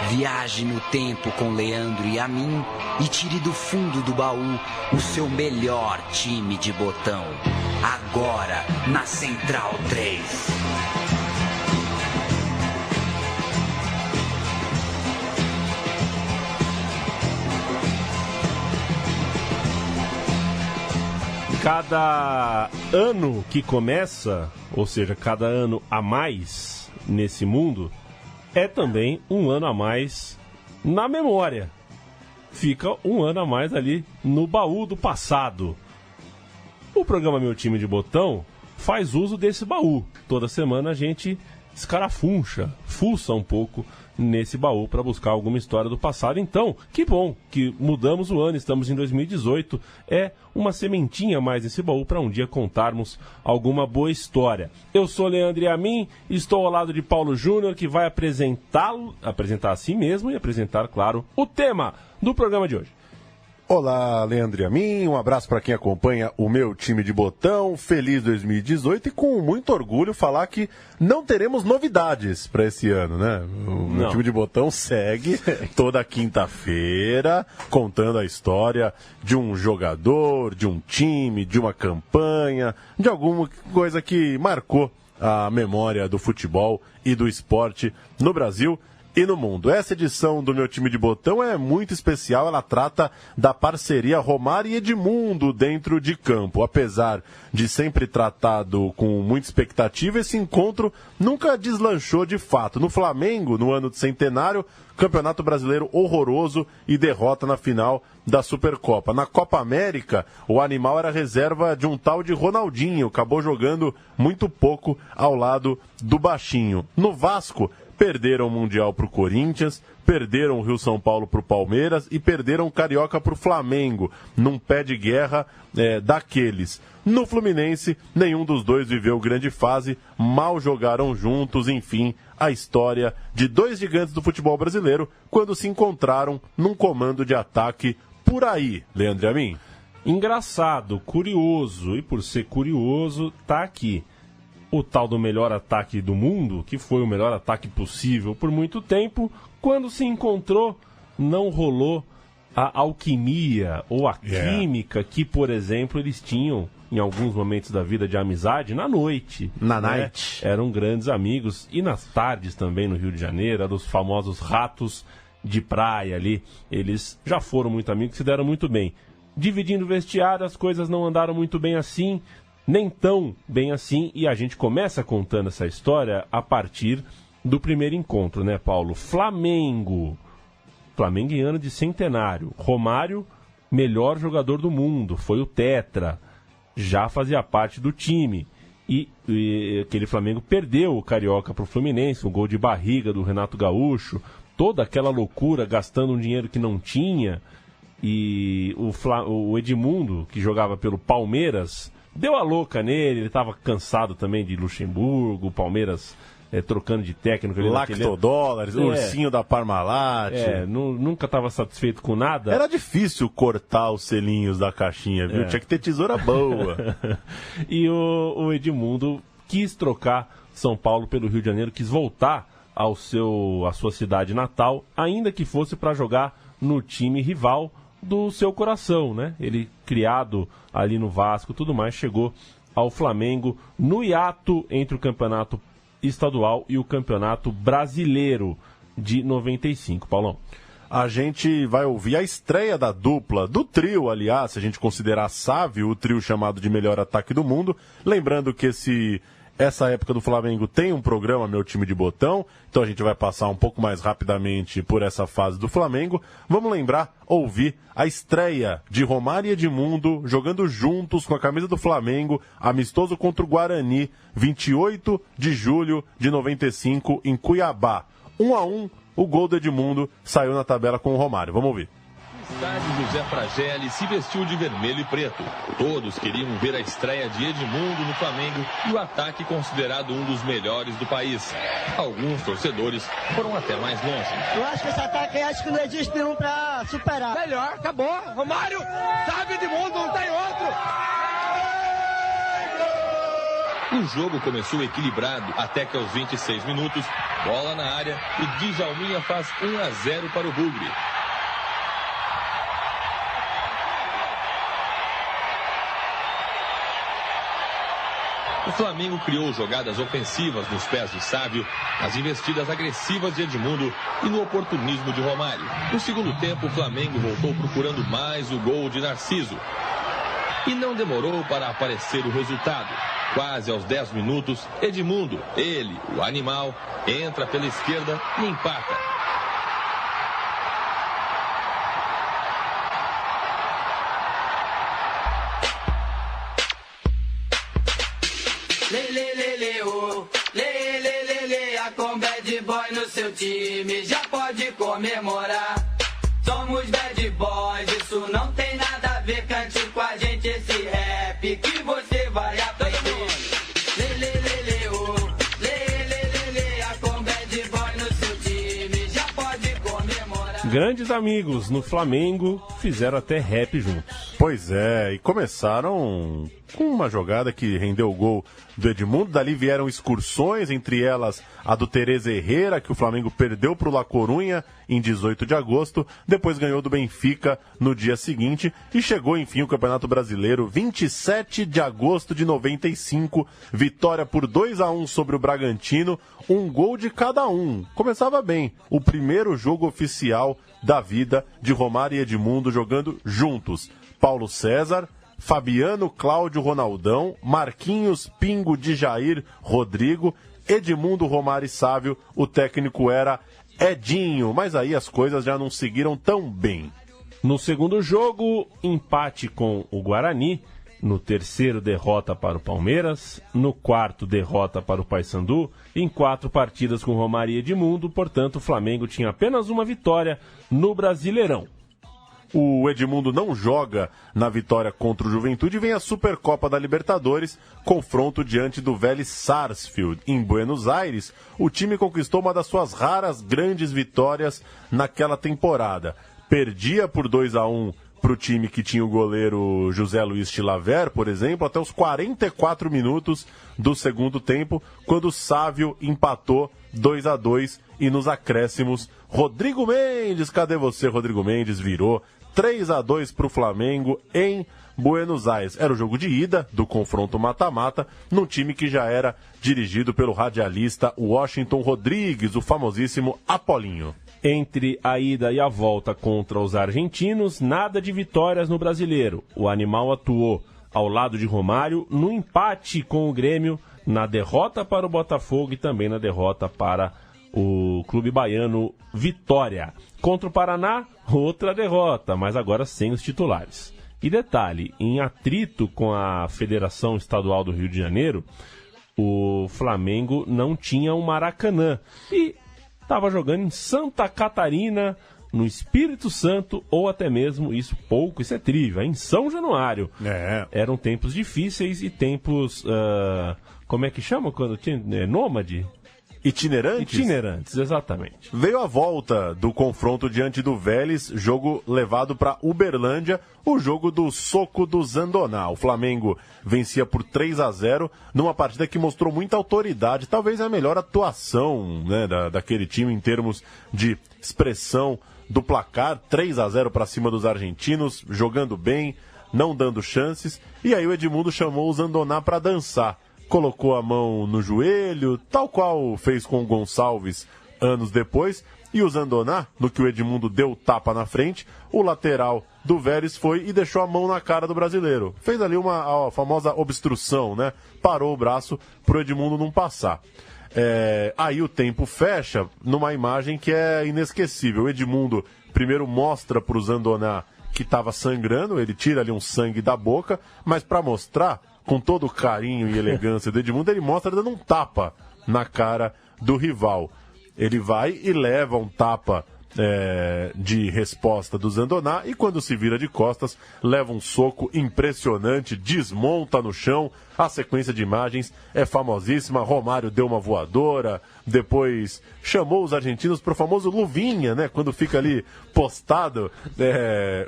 Viaje no tempo com Leandro e a mim e tire do fundo do baú o seu melhor time de botão. Agora, na Central 3. Cada ano que começa, ou seja, cada ano a mais nesse mundo, é também um ano a mais na memória. Fica um ano a mais ali no baú do passado. O programa Meu Time de Botão faz uso desse baú. Toda semana a gente escarafuncha, fuça um pouco nesse baú para buscar alguma história do passado. Então, que bom que mudamos o ano, estamos em 2018. É uma sementinha a mais nesse baú para um dia contarmos alguma boa história. Eu sou Leandro Amin, estou ao lado de Paulo Júnior, que vai apresentar a si mesmo e apresentar, claro, o tema do programa de hoje. Olá, Leandro Amin, um abraço para quem acompanha o Meu Time de Botão, feliz 2018 e com muito orgulho falar que não teremos novidades para esse ano, né? O Meu Time de Botão segue toda quinta-feira contando a história de um jogador, de um time, de uma campanha, de alguma coisa que marcou a memória do futebol e do esporte no Brasil e no mundo. Essa edição do Meu Time de Botão é muito especial, ela trata da parceria Romário e Edmundo dentro de campo. Apesar de sempre tratado com muita expectativa, esse encontro nunca deslanchou de fato. No Flamengo, no ano de centenário, Campeonato Brasileiro horroroso e derrota na final da Supercopa. Na Copa América, o animal era reserva de um tal de Ronaldinho, acabou jogando muito pouco ao lado do baixinho. No Vasco, perderam o Mundial para o Corinthians, perderam o Rio-São Paulo para o Palmeiras e perderam o Carioca para o Flamengo, num pé de guerra daqueles. No Fluminense, nenhum dos dois viveu grande fase, mal jogaram juntos, enfim, a história de dois gigantes do futebol brasileiro quando se encontraram num comando de ataque por aí, Leandro Amin. Engraçado, curioso, e por ser curioso, tá aqui. O tal do melhor ataque do mundo, que foi o melhor ataque possível por muito tempo, quando se encontrou, não rolou a alquimia ou a química que, por exemplo, eles tinham em alguns momentos da vida de amizade na noite. Na night. Eram grandes amigos. E nas tardes também no Rio de Janeiro, eram os famosos ratos de praia ali. Eles já foram muito amigos, se deram muito bem. Dividindo o vestiário, as coisas não andaram muito bem assim, nem tão bem assim, e a gente começa contando essa história a partir do primeiro encontro, né, Paulo? Flamengo em ano de centenário. Romário, melhor jogador do mundo, foi o tetra, já fazia parte do time. E aquele Flamengo perdeu o Carioca para o Fluminense, um gol de barriga do Renato Gaúcho, toda aquela loucura, gastando um dinheiro que não tinha. E o Edmundo, que jogava pelo Palmeiras, deu a louca nele, ele estava cansado também de Luxemburgo, o Palmeiras trocando de técnico. Lactodólares, ursinho da Parmalat. Nunca estava satisfeito com nada. Era difícil cortar os selinhos da caixinha, viu? Tinha que ter tesoura boa. E o Edmundo quis trocar São Paulo pelo Rio de Janeiro, quis voltar à sua cidade natal, ainda que fosse para jogar no time rival do seu coração, né? Ele, criado ali no Vasco, tudo mais, chegou ao Flamengo no hiato entre o campeonato estadual e o campeonato brasileiro de 95. Paulão. A gente vai ouvir a estreia da dupla, do trio, aliás, se a gente considerar Sávio, o trio chamado de melhor ataque do mundo. Lembrando que essa época do Flamengo tem um programa Meu Time de Botão, então a gente vai passar um pouco mais rapidamente por essa fase do Flamengo. Vamos ouvir a estreia de Romário e Edmundo jogando juntos com a camisa do Flamengo, amistoso contra o Guarani, 28 de julho de 95 em Cuiabá. 1-1, o gol do Edmundo saiu na tabela com o Romário. Vamos ouvir. O estádio José Fragelli se vestiu de vermelho e preto. Todos queriam ver a estreia de Edmundo no Flamengo e o ataque considerado um dos melhores do país. Alguns torcedores foram até mais longe. Eu acho que esse ataque acho que não existe nenhum pra superar. Melhor, acabou. Romário, sabe Edmundo, não tem outro. O jogo começou equilibrado até que aos 26 minutos, bola na área e Djalminha faz 1-0 para o Bugre. O Flamengo criou jogadas ofensivas nos pés de Sávio, nas investidas agressivas de Edmundo e no oportunismo de Romário. No segundo tempo, o Flamengo voltou procurando mais o gol de Narciso. E não demorou para aparecer o resultado. Quase aos 10 minutos, Edmundo, ele, o animal, entra pela esquerda e empata. Com bad boy no seu time já pode comemorar. Somos bad boys, isso não tem nada a ver. Cante com a gente esse rap que você vai aprender. Com bad boy no seu time já pode comemorar. Grandes amigos no Flamengo fizeram até rap juntos. Pois é, e começaram com uma jogada que rendeu o gol do Edmundo. Dali vieram excursões, entre elas a do Tereza Herrera, que o Flamengo perdeu para o La Corunha em 18 de agosto, depois ganhou do Benfica no dia seguinte e chegou enfim o Campeonato Brasileiro, 27 de agosto de 95, vitória por 2-1 sobre o Bragantino, um gol de cada um. Começava bem, o primeiro jogo oficial da vida de Romário e Edmundo jogando juntos. Paulo César, Fabiano, Cláudio, Ronaldão, Marquinhos, Pingo, Djair, Rodrigo, Edmundo, Romário e Sávio. O técnico era Edinho, mas aí as coisas já não seguiram tão bem. No segundo jogo, empate com o Guarani. No terceiro, derrota para o Palmeiras. No quarto, derrota para o Paysandu. Em 4 partidas com Romário e Edmundo, portanto, o Flamengo tinha apenas uma vitória no Brasileirão. O Edmundo não joga na vitória contra o Juventude e vem a Supercopa da Libertadores, confronto diante do Vélez Sarsfield. Em Buenos Aires, o time conquistou uma das suas raras grandes vitórias naquela temporada. Perdia por 2-1 para o time que tinha o goleiro José Luiz Chilavert, por exemplo, até os 44 minutos do segundo tempo, quando o Sávio empatou 2-2 e nos acréscimos, Rodrigo Mendes, cadê você, Rodrigo Mendes, virou 3-2 para o Flamengo em Buenos Aires. Era o jogo de ida do confronto mata-mata, num time que já era dirigido pelo radialista Washington Rodrigues, o famosíssimo Apolinho. Entre a ida e a volta contra os argentinos, nada de vitórias no Brasileiro. O animal atuou ao lado de Romário no empate com o Grêmio, na derrota para o Botafogo e também na derrota para o clube baiano Vitória. Contra o Paraná, outra derrota, mas agora sem os titulares. E detalhe, em atrito com a Federação Estadual do Rio de Janeiro, o Flamengo não tinha um Maracanã e estava jogando em Santa Catarina, no Espírito Santo, ou até mesmo, isso é trívia, em São Januário. Eram tempos difíceis e tempos, como é que chama quando tinha nômade? Itinerantes? Itinerantes, exatamente. Veio a volta do confronto diante do Vélez, jogo levado para Uberlândia, o jogo do soco do Zandoná. O Flamengo vencia por 3-0 numa partida que mostrou muita autoridade, talvez a melhor atuação, né, daquele time em termos de expressão do placar, 3-0 para cima dos argentinos, jogando bem, não dando chances, e aí o Edmundo chamou o Zandoná para dançar. Colocou a mão no joelho, tal qual fez com o Gonçalves anos depois, e o Zandoná, no que o Edmundo deu tapa na frente, o lateral do Vélez foi e deixou a mão na cara do brasileiro. Fez ali a famosa obstrução, né? Parou o braço pro Edmundo não passar. Aí o tempo fecha numa imagem que é inesquecível. O Edmundo primeiro mostra pro Zandoná que estava sangrando, ele tira ali um sangue da boca, mas para mostrar, com todo o carinho e elegância do Edmundo, ele mostra dando um tapa na cara do rival. Ele vai e leva um tapa de resposta do Zandoná e quando se vira de costas, leva um soco impressionante, desmonta no chão. A sequência de imagens é famosíssima. Romário deu uma voadora, depois chamou os argentinos para o famoso luvinha, né? Quando fica ali postado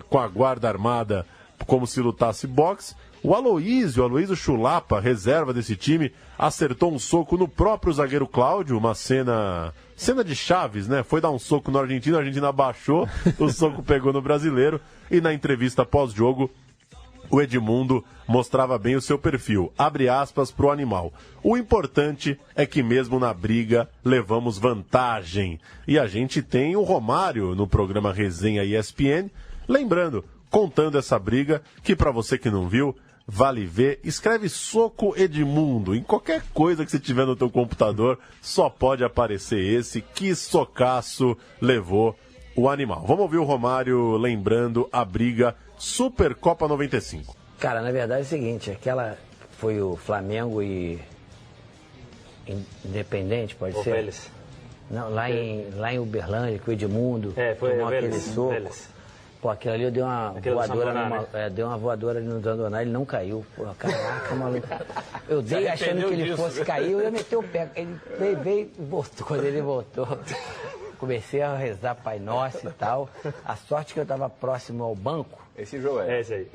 com a guarda armada como se lutasse boxe. O Aloysio Chulapa, reserva desse time, acertou um soco no próprio zagueiro Cláudio, uma cena de Chaves, né? Foi dar um soco no argentino, a Argentina abaixou, o soco pegou no brasileiro, e na entrevista pós-jogo, o Edmundo mostrava bem o seu perfil. Abre aspas pro animal. O importante é que mesmo na briga levamos vantagem. E a gente tem o Romário no programa Resenha ESPN, lembrando, contando essa briga, que para você que não viu, vale ver, escreve Soco Edmundo. Em qualquer coisa que você tiver no teu computador, só pode aparecer esse. Que socaço levou o animal. Vamos ouvir o Romário lembrando a briga Supercopa 95. Cara, na verdade é o seguinte, aquela foi o Flamengo e Independente, pode ser? Vélez. Não, lá em Uberlândia, que o Edmundo tomou aquele soco. Vélez. Pô, aquilo ali eu dei uma voadora deu uma voadora ali no Zandoná, ele não caiu. Pô, caraca, maluco. Eu dei achando que ele fosse cair, eu ia meter o pé. Ele veio e voltou. Quando ele voltou, comecei a rezar Pai Nosso e tal. A sorte que eu estava próximo ao banco. Esse jogo esse aí.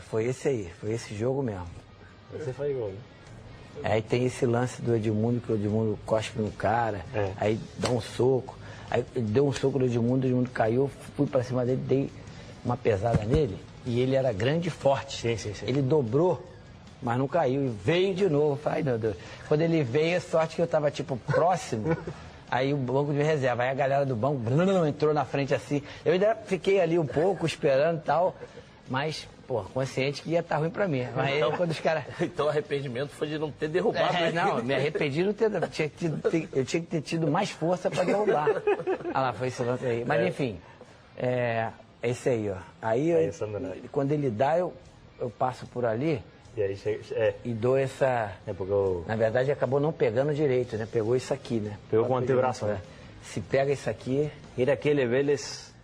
Foi esse aí. Foi esse jogo mesmo. Você faz gol, né? Aí tem esse lance do Edmundo, que o Edmundo cospe no cara. Aí dá um soco. Aí ele deu um soco no Edmundo, o Edmundo caiu, fui pra cima dele, dei uma pesada nele. E ele era grande e forte. Sim. Ele dobrou, mas não caiu. E veio de novo. Ai, meu Deus. Quando ele veio, a sorte que eu tava, tipo, próximo. Aí o banco de reserva, aí a galera do banco entrou na frente assim. Eu ainda fiquei ali um pouco, esperando e tal, mas, pô, consciente que ia estar ruim pra mim. Mas então, quando os caras... Então o arrependimento foi de não ter derrubado ele. Não, me arrependi de não ter... Eu tinha que ter tido mais força pra derrubar. Ah lá, foi esse lance aí. Mas enfim, é esse aí, ó. Aí, quando ele dá, eu passo por ali... E aí e dou essa... Na verdade, acabou não pegando direito, né? Pegou isso aqui, né? Pegou com o antebraço, né? Se pega isso aqui... Iraquele Vélez...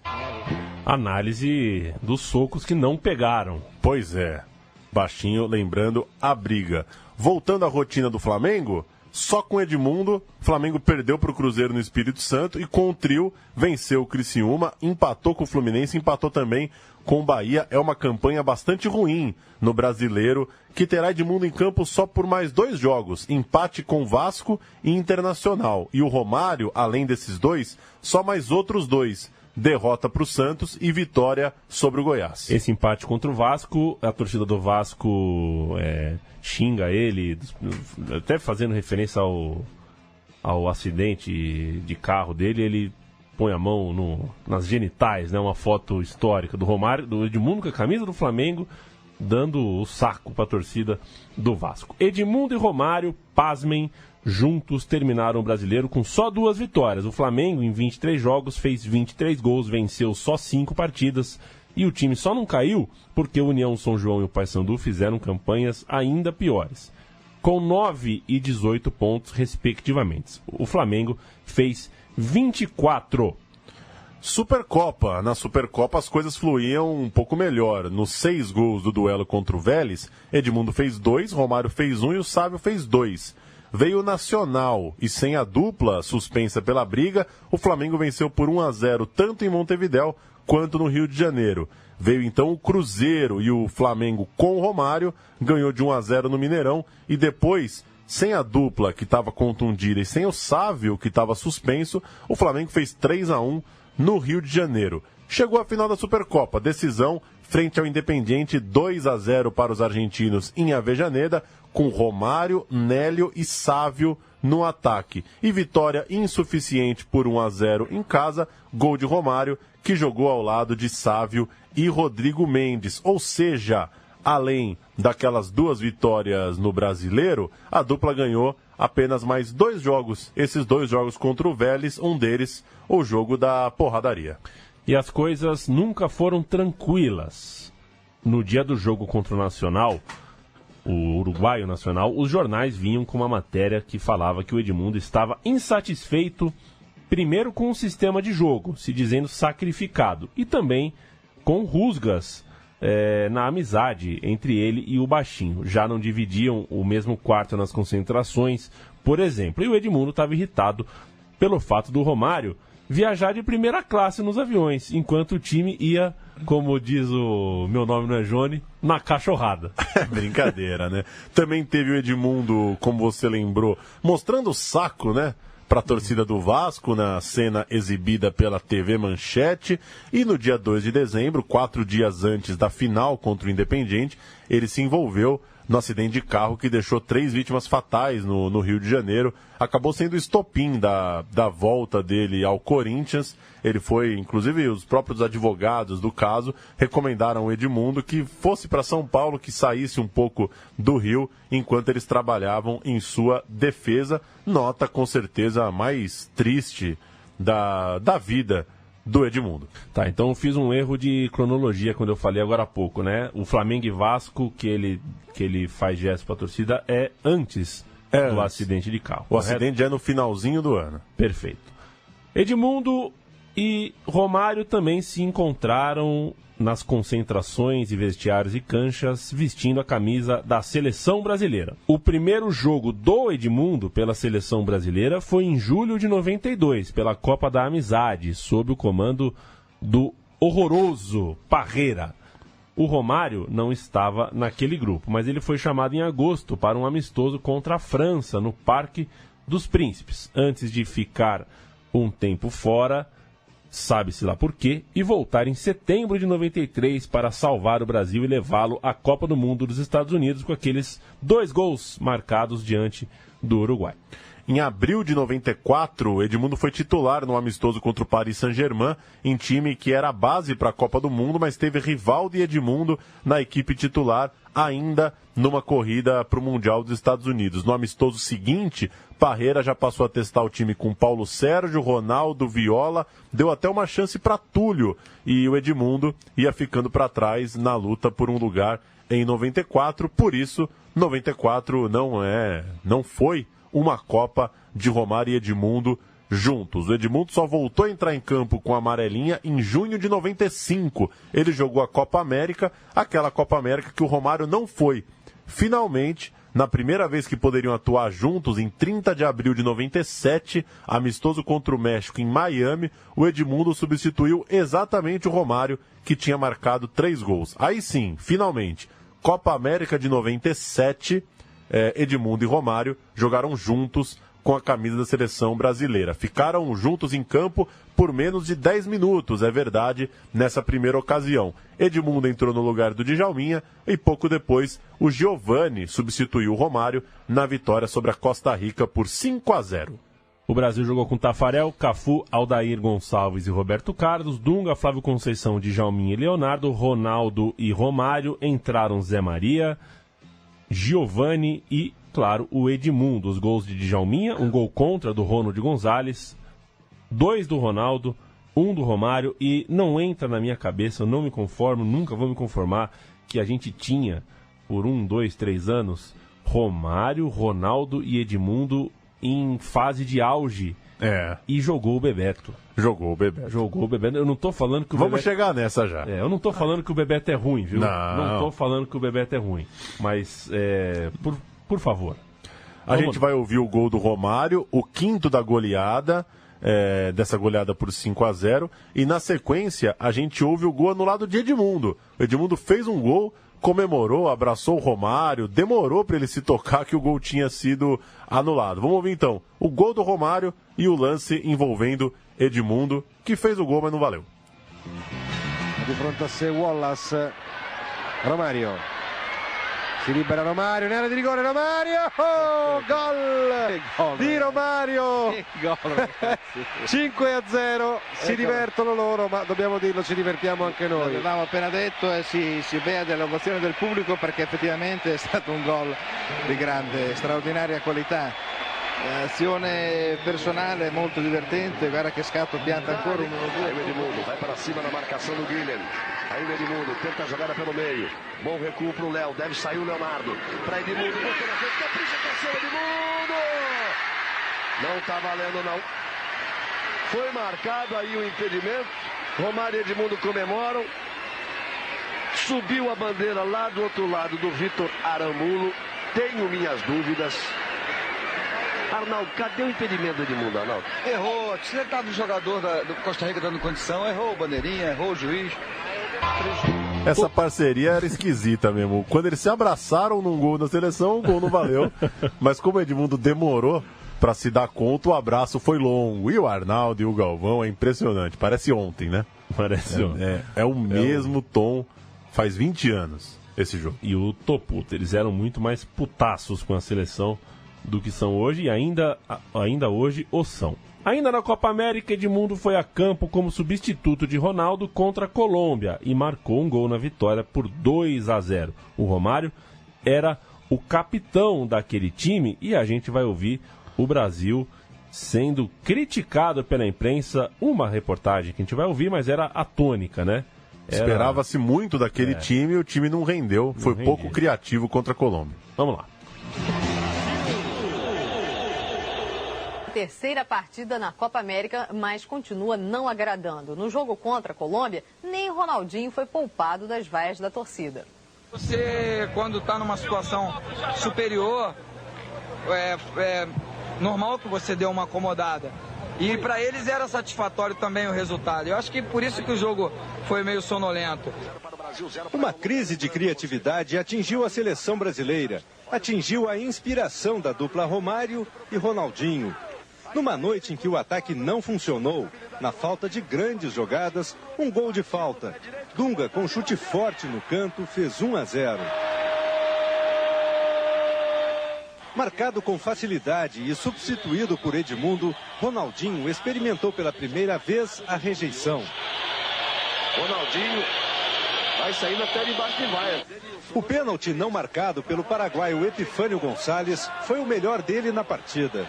Análise dos socos que não pegaram. Pois é. Baixinho lembrando a briga. Voltando à rotina do Flamengo, só com Edmundo, o Flamengo perdeu para o Cruzeiro no Espírito Santo e com o trio venceu o Criciúma, empatou com o Fluminense, empatou também com o Bahia. É uma campanha bastante ruim no Brasileiro, que terá Edmundo em campo só por mais 2 jogos, empate com Vasco e Internacional. E o Romário, além desses 2, só mais outros 2. Derrota para o Santos e vitória sobre o Goiás. Esse empate contra o Vasco, a torcida do Vasco xinga ele, até fazendo referência ao acidente de carro dele, ele põe a mão nas genitais, né? Uma foto histórica do Romário, do Edmundo com a camisa do Flamengo, dando o saco para a torcida do Vasco. Edmundo e Romário, pasmem, juntos terminaram o Brasileiro com só 2 vitórias. O Flamengo, em 23 jogos, fez 23 gols, venceu só 5 partidas. E o time só não caiu porque o União São João e o Paysandu fizeram campanhas ainda piores, com 9 e 18 pontos, respectivamente. O Flamengo fez 24. Supercopa. Na Supercopa as coisas fluíam um pouco melhor. Nos 6 gols do duelo contra o Vélez, Edmundo fez 2, Romário fez 1 e o Sávio fez 2. Veio o Nacional e sem a dupla suspensa pela briga, o Flamengo venceu por 1-0 tanto em Montevidéu quanto no Rio de Janeiro. Veio então o Cruzeiro e o Flamengo com o Romário, ganhou de 1-0 no Mineirão e depois, sem a dupla que estava contundida e sem o Sávio que estava suspenso, o Flamengo fez 3-1 no Rio de Janeiro. Chegou à final da Supercopa, decisão frente ao Independiente, 2-0 para os argentinos em Avejaneda, com Romário, Nélio e Sávio no ataque. E vitória insuficiente por 1-0 em casa, gol de Romário, que jogou ao lado de Sávio e Rodrigo Mendes. Ou seja, além daquelas 2 vitórias no Brasileiro, a dupla ganhou apenas mais 2 jogos. Esses 2 jogos contra o Vélez, um deles o jogo da porradaria. E as coisas nunca foram tranquilas. No dia do jogo contra o Nacional, o uruguaio Nacional, os jornais vinham com uma matéria que falava que o Edmundo estava insatisfeito, primeiro com o sistema de jogo, se dizendo sacrificado, e também com rusgas na amizade entre ele e o Baixinho. Já não dividiam o mesmo quarto nas concentrações, por exemplo. E o Edmundo estava irritado pelo fato do Romário viajar de primeira classe nos aviões, enquanto o time ia, como diz o Meu Nome Não é Johnny, na cachorrada. É brincadeira, né? Também teve o Edmundo, como você lembrou, mostrando o saco, né? Para a torcida do Vasco, na cena exibida pela TV Manchete. E no dia 2 de dezembro, 4 dias antes da final contra o Independiente, ele se envolveu no acidente de carro que deixou 3 vítimas fatais no Rio de Janeiro. Acabou sendo o estopim da volta dele ao Corinthians. Ele foi, inclusive, os próprios advogados do caso recomendaram ao Edmundo que fosse para São Paulo, que saísse um pouco do Rio, enquanto eles trabalhavam em sua defesa. Nota, com certeza, a mais triste da vida do Edmundo. Tá, então eu fiz um erro de cronologia quando eu falei agora há pouco, né? O Flamengo e Vasco, que ele faz gesto pra torcida, é antes do acidente de carro. O acidente já é no finalzinho do ano. Perfeito. Edmundo e Romário também se encontraram nas concentrações e vestiários e canchas vestindo a camisa da seleção brasileira. O primeiro jogo do Edmundo pela seleção brasileira foi em julho de 92, pela Copa da Amizade, sob o comando do horroroso Parreira. O Romário não estava naquele grupo, mas ele foi chamado em agosto para um amistoso contra a França, no Parque dos Príncipes, antes de ficar um tempo fora, sabe-se lá por quê, e voltar em setembro de 93 para salvar o Brasil e levá-lo à Copa do Mundo dos Estados Unidos com aqueles 2 gols marcados diante do Uruguai. Em abril de 94, Edmundo foi titular no amistoso contra o Paris Saint-Germain, em time que era a base para a Copa do Mundo, mas teve Rivaldo e Edmundo na equipe titular, ainda numa corrida para o Mundial dos Estados Unidos. No amistoso seguinte, Parreira já passou a testar o time com Paulo Sérgio, Ronaldo, Viola, deu até uma chance para Túlio, e o Edmundo ia ficando para trás na luta por um lugar em 94, por isso 94 não foi uma Copa de Romário e Edmundo juntos. O Edmundo só voltou a entrar em campo com a amarelinha em junho de 95. Ele jogou a Copa América, aquela Copa América que o Romário não foi. Finalmente, na primeira vez que poderiam atuar juntos, em 30 de abril de 97, amistoso contra o México em Miami, o Edmundo substituiu exatamente o Romário, que tinha marcado 3 gols. Aí sim, finalmente, Copa América de 97, Edmundo e Romário jogaram juntos com a camisa da seleção brasileira. Ficaram juntos em campo por menos de 10 minutos, é verdade, nessa primeira ocasião. Edmundo entrou no lugar do Djalminha e pouco depois o Giovani substituiu o Romário na vitória sobre a Costa Rica por 5-0. O Brasil jogou com Tafarel, Cafu, Aldair Gonçalves e Roberto Carlos, Dunga, Flávio Conceição, Djalminha e Leonardo, Ronaldo e Romário, entraram Zé Maria, Giovani e, claro, o Edmundo. Os gols de Djalminha, um gol contra do Ronald Gonzalez, 2 do Ronaldo, 1 do Romário, e não entra na minha cabeça, eu não me conformo, nunca vou me conformar, que a gente tinha, por 1, 2, 3 anos, Romário, Ronaldo e Edmundo em fase de auge. E jogou o Bebeto. Jogou o Bebeto. Eu não tô falando que o Vamos Bebeto... chegar nessa já. Eu não tô falando que o Bebeto é ruim, viu? Não tô falando que o Bebeto é ruim. Mas, por favor. A gente vai ouvir o gol do Romário, o 5º da goleada, dessa goleada por 5-0. E na sequência, a gente ouve o gol anulado de Edmundo. O Edmundo fez um gol, comemorou, abraçou o Romário, demorou para ele se tocar que o gol tinha sido anulado. Vamos ouvir então o gol do Romário e o lance envolvendo Edmundo, que fez o gol, mas não valeu. Di fronte a sé Wallace, Romário. Si libera Romário, in area di rigore Romário, gol di Romário, 5-0, si divertono loro, ma dobbiamo dirlo, ci divertiamo anche noi. L'avevamo appena detto e si vede l'ovazione del pubblico perché effettivamente è stato un gol di grande, straordinaria qualità. Azione personale molto divertente, guarda che scatto, pianta ancora 1-2. Edmundo vai para cima na marcação do Guilherme. Ainda Edmundo tenta a jogada pelo meio. Bom recuo para o Léo, deve sair o Leonardo. Para Edmundo, botou na frente, capricha, terceiro Edmundo! Não está valendo não. Foi marcado aí o impedimento. Romário e Edmundo comemoram. Subiu a bandeira lá do outro lado do Vitor Arambulo. Tenho minhas dúvidas. Arnaldo, cadê o impedimento do Edmundo, Arnaldo? Errou, se ele tá do jogador do Costa Rica dando condição, errou o bandeirinha, errou o juiz. Essa parceria era esquisita mesmo. Quando eles se abraçaram num gol na seleção, o gol não valeu. Mas como o Edmundo demorou para se dar conta, o abraço foi longo. E o Arnaldo e o Galvão é impressionante. Parece ontem, né? Parece ontem. É o mesmo tom. Faz 20 anos esse jogo. E o Toputo, eles eram muito mais putaços com a seleção do que são hoje. E ainda hoje o são. Ainda na Copa América, Edmundo foi a campo como substituto de Ronaldo contra a Colômbia e marcou um gol na vitória por 2-0. O Romário era o capitão daquele time e a gente vai ouvir o Brasil sendo criticado pela imprensa. Uma reportagem que a gente vai ouvir, mas era a tônica, né? Esperava-se muito daquele time e o time não rendeu. Foi pouco criativo contra a Colômbia. Vamos lá. Terceira partida na Copa América, mas continua não agradando. No jogo contra a Colômbia, nem Ronaldinho foi poupado das vaias da torcida. Você, quando está numa situação superior, é normal que você dê uma acomodada. E para eles era satisfatório também o resultado. Eu acho que por isso que o jogo foi meio sonolento. Uma crise de criatividade atingiu a seleção brasileira. Atingiu a inspiração da dupla Romário e Ronaldinho. Numa noite em que o ataque não funcionou, na falta de grandes jogadas, um gol de falta. Dunga, com chute forte no canto, fez 1-0. Marcado com facilidade e substituído por Edmundo, Ronaldinho experimentou pela primeira vez a rejeição. Ronaldinho vai saindo até debaixo de vaia. O pênalti não marcado pelo paraguaio Epifânio Gonçalves foi o melhor dele na partida.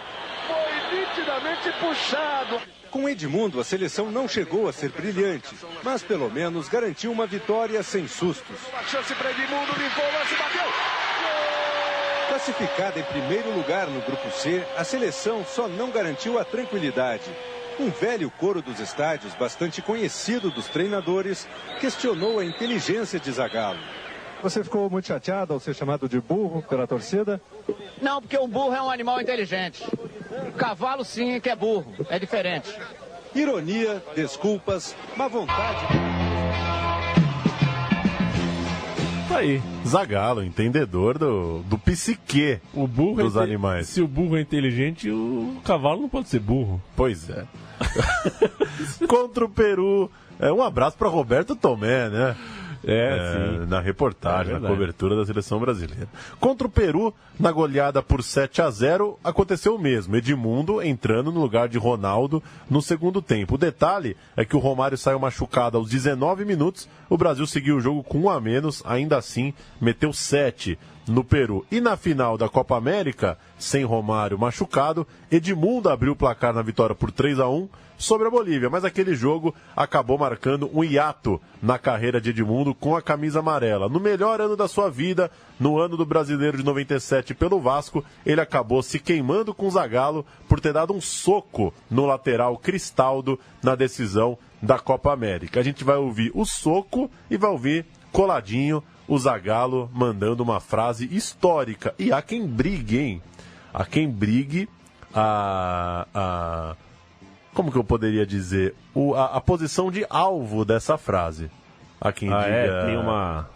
Nitidamente puxado. Com Edmundo, a seleção não chegou a ser brilhante, mas pelo menos garantiu uma vitória sem sustos. Uma chance para Edmundo, limpou o lance, bateu. Classificada em primeiro lugar no Grupo C, a seleção só não garantiu a tranquilidade. Um velho coro dos estádios, bastante conhecido dos treinadores, questionou a inteligência de Zagallo. Você ficou muito chateado ao ser chamado de burro pela torcida? Não, porque um burro é um animal inteligente. O cavalo sim que é burro, é diferente. Ironia, desculpas, má vontade. Tá aí, Zagallo, entendedor do psiquê o burro dos animais. Se o burro é inteligente, o cavalo não pode ser burro. Pois é. Contra o Peru, um abraço para Roberto Tomé, né? Sim. Na reportagem, na cobertura da seleção brasileira. Contra o Peru, na goleada por 7-0, aconteceu o mesmo. Edmundo entrando no lugar de Ronaldo no segundo tempo. O detalhe é que o Romário saiu machucado aos 19 minutos. O Brasil seguiu o jogo com 1 a menos, ainda assim meteu 7 no Peru. E na final da Copa América, sem Romário machucado, Edmundo abriu o placar na vitória por 3-1 sobre a Bolívia, mas aquele jogo acabou marcando um hiato na carreira de Edmundo com a camisa amarela. No melhor ano da sua vida, no ano do Brasileiro de 97 pelo Vasco, ele acabou se queimando com Zagallo por ter dado um soco no lateral Cristaldo na decisão da Copa América. A gente vai ouvir o soco e vai ouvir coladinho o Zagallo mandando uma frase histórica. E há quem brigue, hein? Há quem brigue como que eu poderia dizer? A posição de alvo dessa frase. Há quem diga...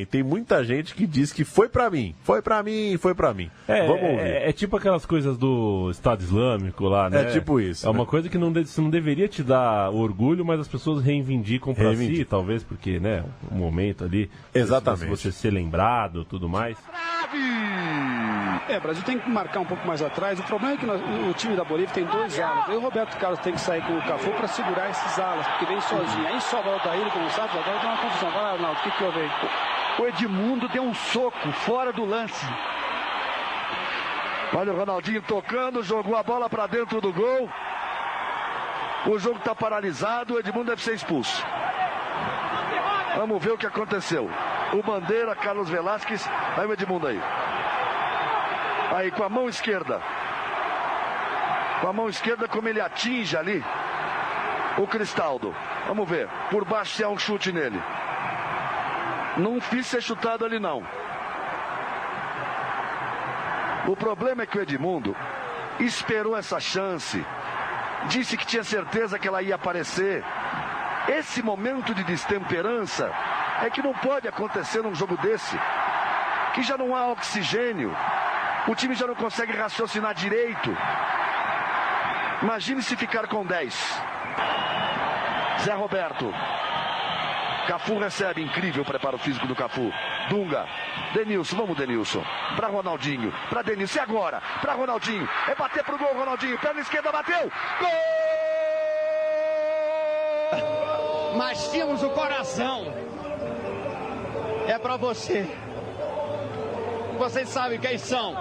Tem muita gente que diz que foi pra mim. Vamos ouvir. É tipo aquelas coisas do Estado Islâmico lá, né? É tipo isso. É uma coisa que não deveria te dar orgulho, mas as pessoas reivindicam pra si, talvez porque, né, um momento ali... Exatamente. Você ser lembrado, tudo mais. O Brasil tem que marcar um pouco mais atrás. O problema é que o time da Bolívia tem 2 alas. Aí o Roberto Carlos tem que sair com o Cafu para segurar esses alas, porque vem sozinho. Aí sobra o Aldair, como sabe, agora dá uma confusão. Vai lá, Arnaldo, o que houve aí? O Edmundo deu um soco fora do lance. Olha o Ronaldinho tocando, jogou a bola para dentro do gol. O jogo está paralisado, o Edmundo deve ser expulso. Vamos ver o que aconteceu. O Bandeira, Carlos Velasquez, aí o Edmundo aí. Aí com a mão esquerda. Com a mão esquerda como ele atinge ali o Cristaldo. Vamos ver. Por baixo se há um chute nele. Não fiz ser chutado ali não. O problema é que o Edmundo, esperou essa chance, disse que tinha certeza que ela ia aparecer. Esse momento de destemperança é que não pode acontecer num jogo desse, que já não há oxigênio, o time já não consegue raciocinar direito. Imagine se ficar com 10. Zé Roberto. Cafu recebe, incrível o preparo físico do Cafu. Dunga, Denilson, vamos Denilson. Para Ronaldinho, para Denilson, e agora? Para Ronaldinho, é bater pro gol, Ronaldinho, perna esquerda, bateu, gol! Mas tínhamos o coração. É para você. Vocês sabem quem são.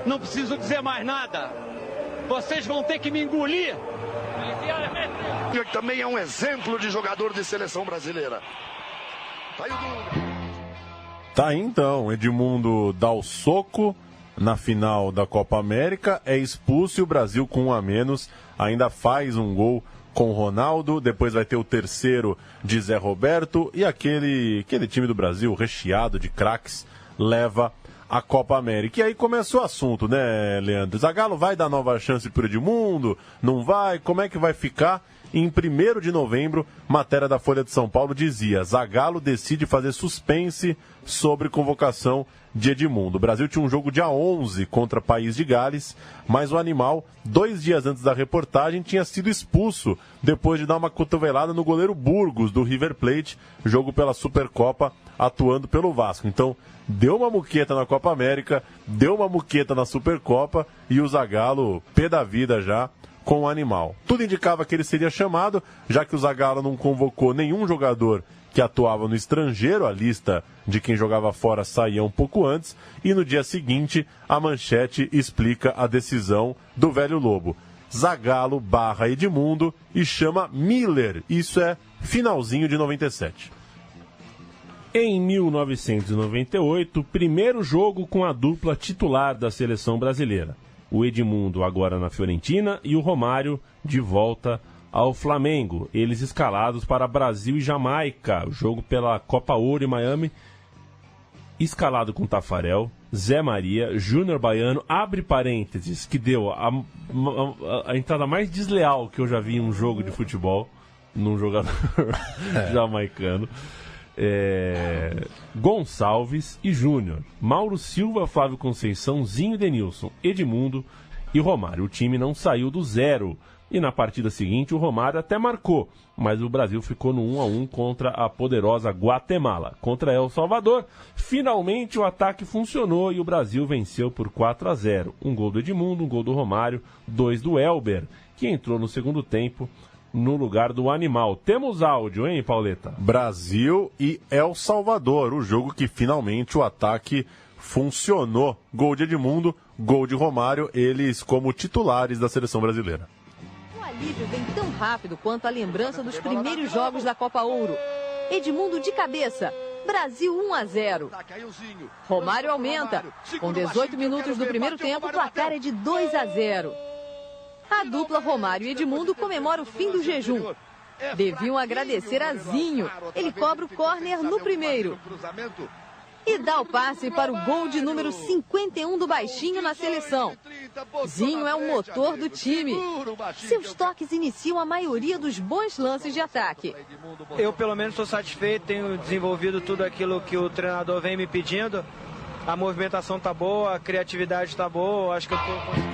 Não preciso dizer mais nada. Vocês vão ter que me engolir. Que também é um exemplo de jogador de seleção brasileira. Tá aí o Dunga. Tá aí então, Edmundo dá o soco na final da Copa América, é expulso e o Brasil com 1 a menos ainda faz um gol com o Ronaldo, depois vai ter o terceiro de Zé Roberto e aquele time do Brasil recheado de craques leva a Copa América. E aí começou o assunto, né, Leandro? Zagallo vai dar nova chance pro Edmundo? Não vai? Como é que vai ficar? Em 1º de novembro, matéria da Folha de São Paulo dizia: Zagallo decide fazer suspense sobre convocação de Edmundo. O Brasil tinha um jogo dia 11 contra País de Gales, mas o animal, 2 dias antes da reportagem, tinha sido expulso depois de dar uma cotovelada no goleiro Burgos, do River Plate, jogo pela Supercopa, atuando pelo Vasco. Então, deu uma muqueta na Copa América, deu uma muqueta na Supercopa e o Zagallo, pé da vida já, com o animal. Tudo indicava que ele seria chamado, já que o Zagallo não convocou nenhum jogador que atuava no estrangeiro, a lista de quem jogava fora saía um pouco antes, e no dia seguinte a manchete explica a decisão do velho Lobo. Zagallo barra Edmundo e chama Miller, isso é finalzinho de 97. Em 1998, primeiro jogo com a dupla titular da seleção brasileira. O Edmundo agora na Fiorentina e o Romário de volta ao Flamengo. Eles escalados para Brasil e Jamaica, o jogo pela Copa Ouro em Miami. Escalado com Tafarel, Zé Maria, Júnior Baiano, abre parênteses, que deu a entrada mais desleal que eu já vi em um jogo de futebol, num jogador jamaicano. Gonçalves e Júnior, Mauro Silva, Flávio Conceição, Zinho, Denilson, Edmundo e Romário. O time não saiu do zero e na partida seguinte o Romário até marcou, mas o Brasil ficou no 1-1 contra a poderosa Guatemala. Contra El Salvador, finalmente o ataque funcionou e o Brasil venceu por 4-0. Um gol do Edmundo, um gol do Romário, 2 do Elber, que entrou no segundo tempo no lugar do animal. Temos áudio, hein, Pauleta? Brasil e El Salvador, o jogo que finalmente o ataque funcionou. Gol de Edmundo, gol de Romário, eles como titulares da seleção brasileira. O alívio vem tão rápido quanto a lembrança dos primeiros jogos da Copa Ouro. Edmundo de cabeça, Brasil 1-0. Romário aumenta. Com 18 minutos do primeiro tempo, o placar é de 2-0. A dupla Romário e Edmundo comemora o fim do jejum. Deviam agradecer a Zinho. Ele cobra o córner no primeiro. E dá o passe para o gol de número 51 do Baixinho na seleção. Zinho é o motor do time. Seus toques iniciam a maioria dos bons lances de ataque. Eu, pelo menos, estou satisfeito. Tenho desenvolvido tudo aquilo que o treinador vem me pedindo. A movimentação está boa, a criatividade está boa. Acho que eu estou...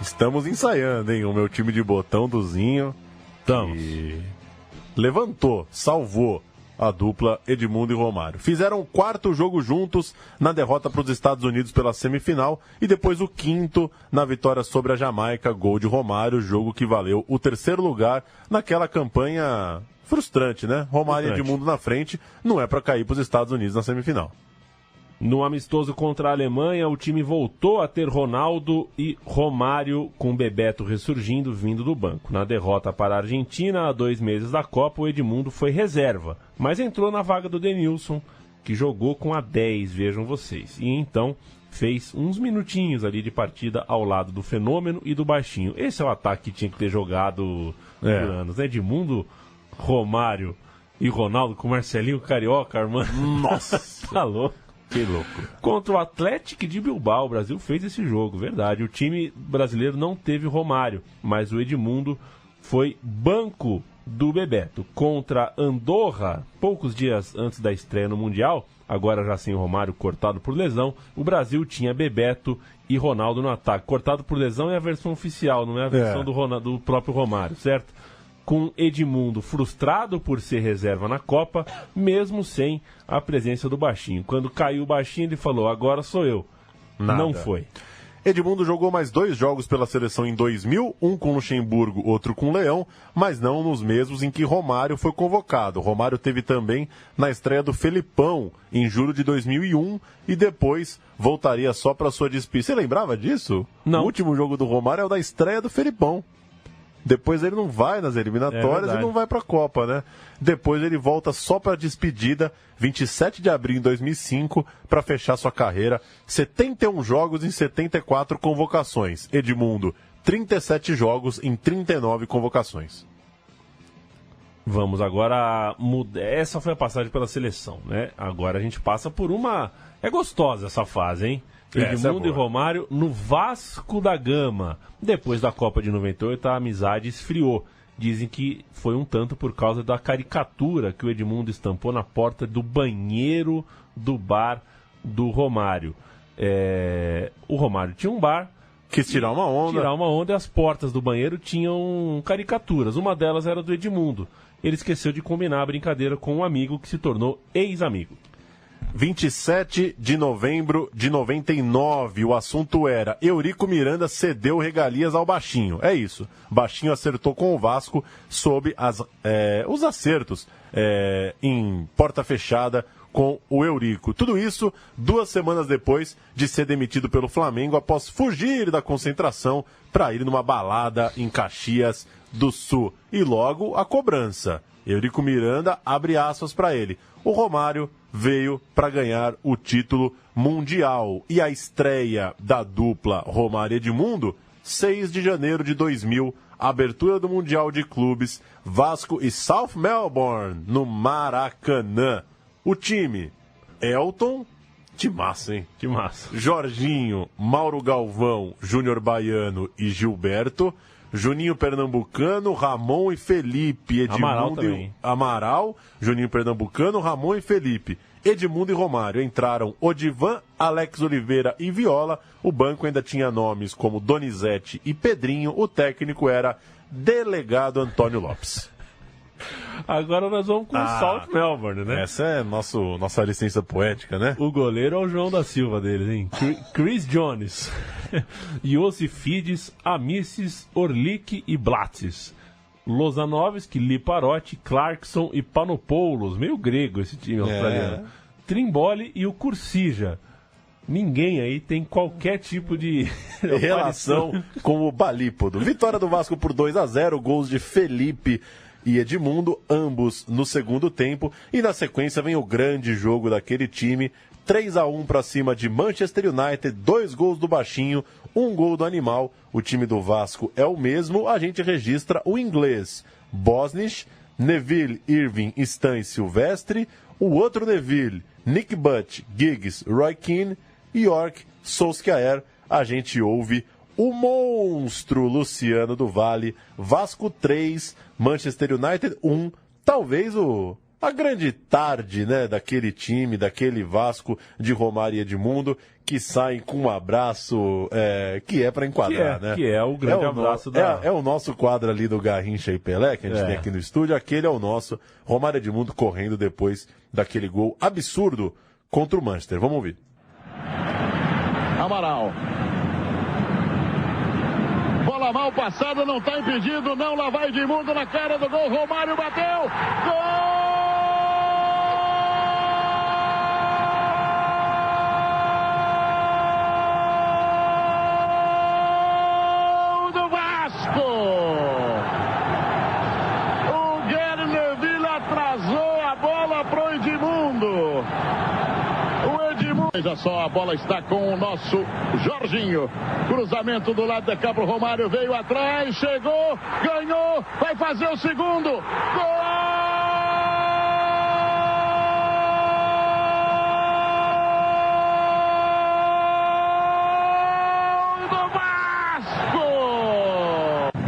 Estamos ensaiando, hein? O meu time de botão do Zinho. E levantou, salvou a dupla Edmundo e Romário. Fizeram o 4º jogo juntos na derrota para os Estados Unidos pela semifinal e depois o 5º na vitória sobre a Jamaica, gol de Romário, jogo que valeu o 3º lugar naquela campanha frustrante, né? Romário e Edmundo na frente, não é para cair para os Estados Unidos na semifinal. No amistoso contra a Alemanha, o time voltou a ter Ronaldo e Romário, com Bebeto ressurgindo, vindo do banco. Na derrota para a Argentina, há 2 meses da Copa, o Edmundo foi reserva, mas entrou na vaga do Denilson, que jogou com a 10, vejam vocês. E então fez uns minutinhos ali de partida ao lado do Fenômeno e do Baixinho. Esse é o ataque que tinha que ter jogado por anos, né? Edmundo, Romário e Ronaldo com Marcelinho Carioca, Armando. Nossa! Alô? Que louco. Contra o Atlético de Bilbao, o Brasil fez esse jogo, verdade. O time brasileiro não teve Romário, mas o Edmundo foi banco do Bebeto. Contra Andorra, poucos dias antes da estreia no Mundial, agora já sem o Romário, cortado por lesão, o Brasil tinha Bebeto e Ronaldo no ataque. Cortado por lesão é a versão oficial, não é a versão do próprio Romário, certo? Com Edmundo frustrado por ser reserva na Copa, mesmo sem a presença do Baixinho. Quando caiu o Baixinho, ele falou, agora sou eu. Nada. Não foi. Edmundo jogou mais 2 jogos pela seleção em 2000, um com Luxemburgo, outro com Leão, mas não nos mesmos em que Romário foi convocado. Romário teve também na estreia do Felipão, em julho de 2001, e depois voltaria só para sua despedida. Você lembrava disso? Não. O último jogo do Romário é o da estreia do Felipão. Depois ele não vai nas eliminatórias e não vai para a Copa, né? Depois ele volta só para a despedida, 27 de abril de 2005, para fechar sua carreira. 71 jogos em 74 convocações. Edmundo, 37 jogos em 39 convocações. Vamos agora mudar. Essa foi a passagem pela seleção, né? Agora a gente passa por uma... É gostosa essa fase, hein? Edmundo e Romário no Vasco da Gama. Depois da Copa de 98, a amizade esfriou. Dizem que foi um tanto por causa da caricatura que o Edmundo estampou na porta do banheiro do bar do Romário. O Romário tinha um bar. Quis tirar uma onda. E as portas do banheiro tinham caricaturas. Uma delas era do Edmundo. Ele esqueceu de combinar a brincadeira com um amigo que se tornou ex-amigo. 27 de novembro de 99, o assunto era Eurico Miranda cedeu regalias ao Baixinho. É isso, Baixinho acertou com o Vasco sob os acertos em porta fechada com o Eurico. Tudo isso 2 semanas depois de ser demitido pelo Flamengo após fugir da concentração para ir numa balada em Caxias do Sul. E logo a cobrança. Eurico Miranda abre aspas para ele. O Romário veio para ganhar o título mundial. E a estreia da dupla Romário e Edmundo, 6 de janeiro de 2000, abertura do Mundial de Clubes, Vasco e South Melbourne, no Maracanã. O time, Elton, que massa, hein? Que massa. Jorginho, Mauro Galvão, Júnior Baiano e Gilberto, Juninho Pernambucano, Ramon e Felipe, Edmundo Amaral, Juninho Pernambucano, Ramon e Felipe, Edmundo e Romário. Entraram Odivan, Alex Oliveira e Viola. O banco ainda tinha nomes como Donizete e Pedrinho. O técnico era Delegado Antônio Lopes. Agora nós vamos com o South Melbourne, né? Essa é nossa licença poética, né? O goleiro é o João da Silva deles, hein? Chris Jones, Iosifides, Amices, Orlik e Blattes. Lozanovski, Liparotti, Clarkson e Panopoulos. Meio grego esse time australiano. Trimboli e o Cursija. Ninguém aí tem qualquer tipo de relação com o Balípodo. Vitória do Vasco por 2-0, gols de Felipe e Edmundo, ambos no segundo tempo. E na sequência vem o grande jogo daquele time, 3-1 para cima de Manchester United, 2 gols do Baixinho, 1 gol do Animal. O time do Vasco é o mesmo, a gente registra o inglês Bosnich, Neville, Irving, Stan e Silvestre, o outro Neville, Nick Butt, Giggs, Roy Keane, York, Solskjaer. A gente ouve o monstro Luciano do Vale. Vasco 3, Manchester United 1. Talvez a grande tarde, né, daquele time, daquele Vasco de Romário e Edmundo, que saem com um abraço que é para enquadrar, né? Que é o grande abraço É o nosso quadro ali do Garrincha e Pelé, que a gente tem aqui no estúdio. Aquele é o nosso. Romário e Edmundo correndo depois daquele gol absurdo contra o Manchester. Vamos ouvir. Amaral. Bola mal passada, não está impedido, não. Lá vai Edmundo na cara do gol. Romário bateu. Gol! Do Vasco! O Gary Neville atrasou a bola pro Edmundo. Veja só, a bola está com o nosso Jorginho. Cruzamento do lado da cá pro Romário, veio atrás, chegou, ganhou, vai fazer o segundo. Gol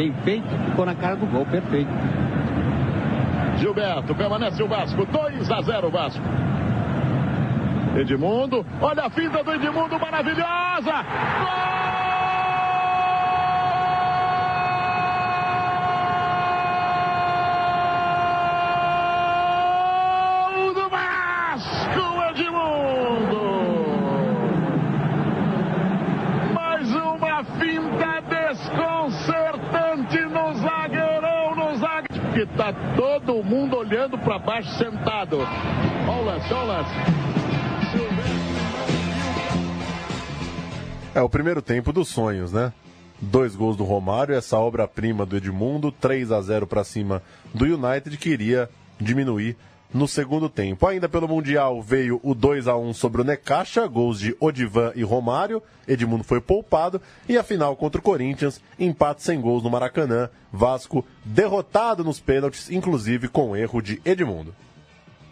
bem feito, ficou na cara do gol, perfeito. Gilberto, permanece o Vasco, 2-0 o Vasco. Edmundo, olha a finta do Edmundo, maravilhosa! Gol do Vasco, Edmundo! Mais uma finta desconcertante no zagueirão, que tá todo mundo olhando para baixo sentado. Olha o lance, olha o lance. É o primeiro tempo dos sonhos, né? 2 gols do Romário, essa obra-prima do Edmundo, 3-0 para cima do United, que iria diminuir no segundo tempo. Ainda pelo Mundial veio o 2-1 sobre o Necaxa, gols de Odivan e Romário, Edmundo foi poupado, e a final contra o Corinthians, empate sem gols no Maracanã, Vasco derrotado nos pênaltis, inclusive com erro de Edmundo.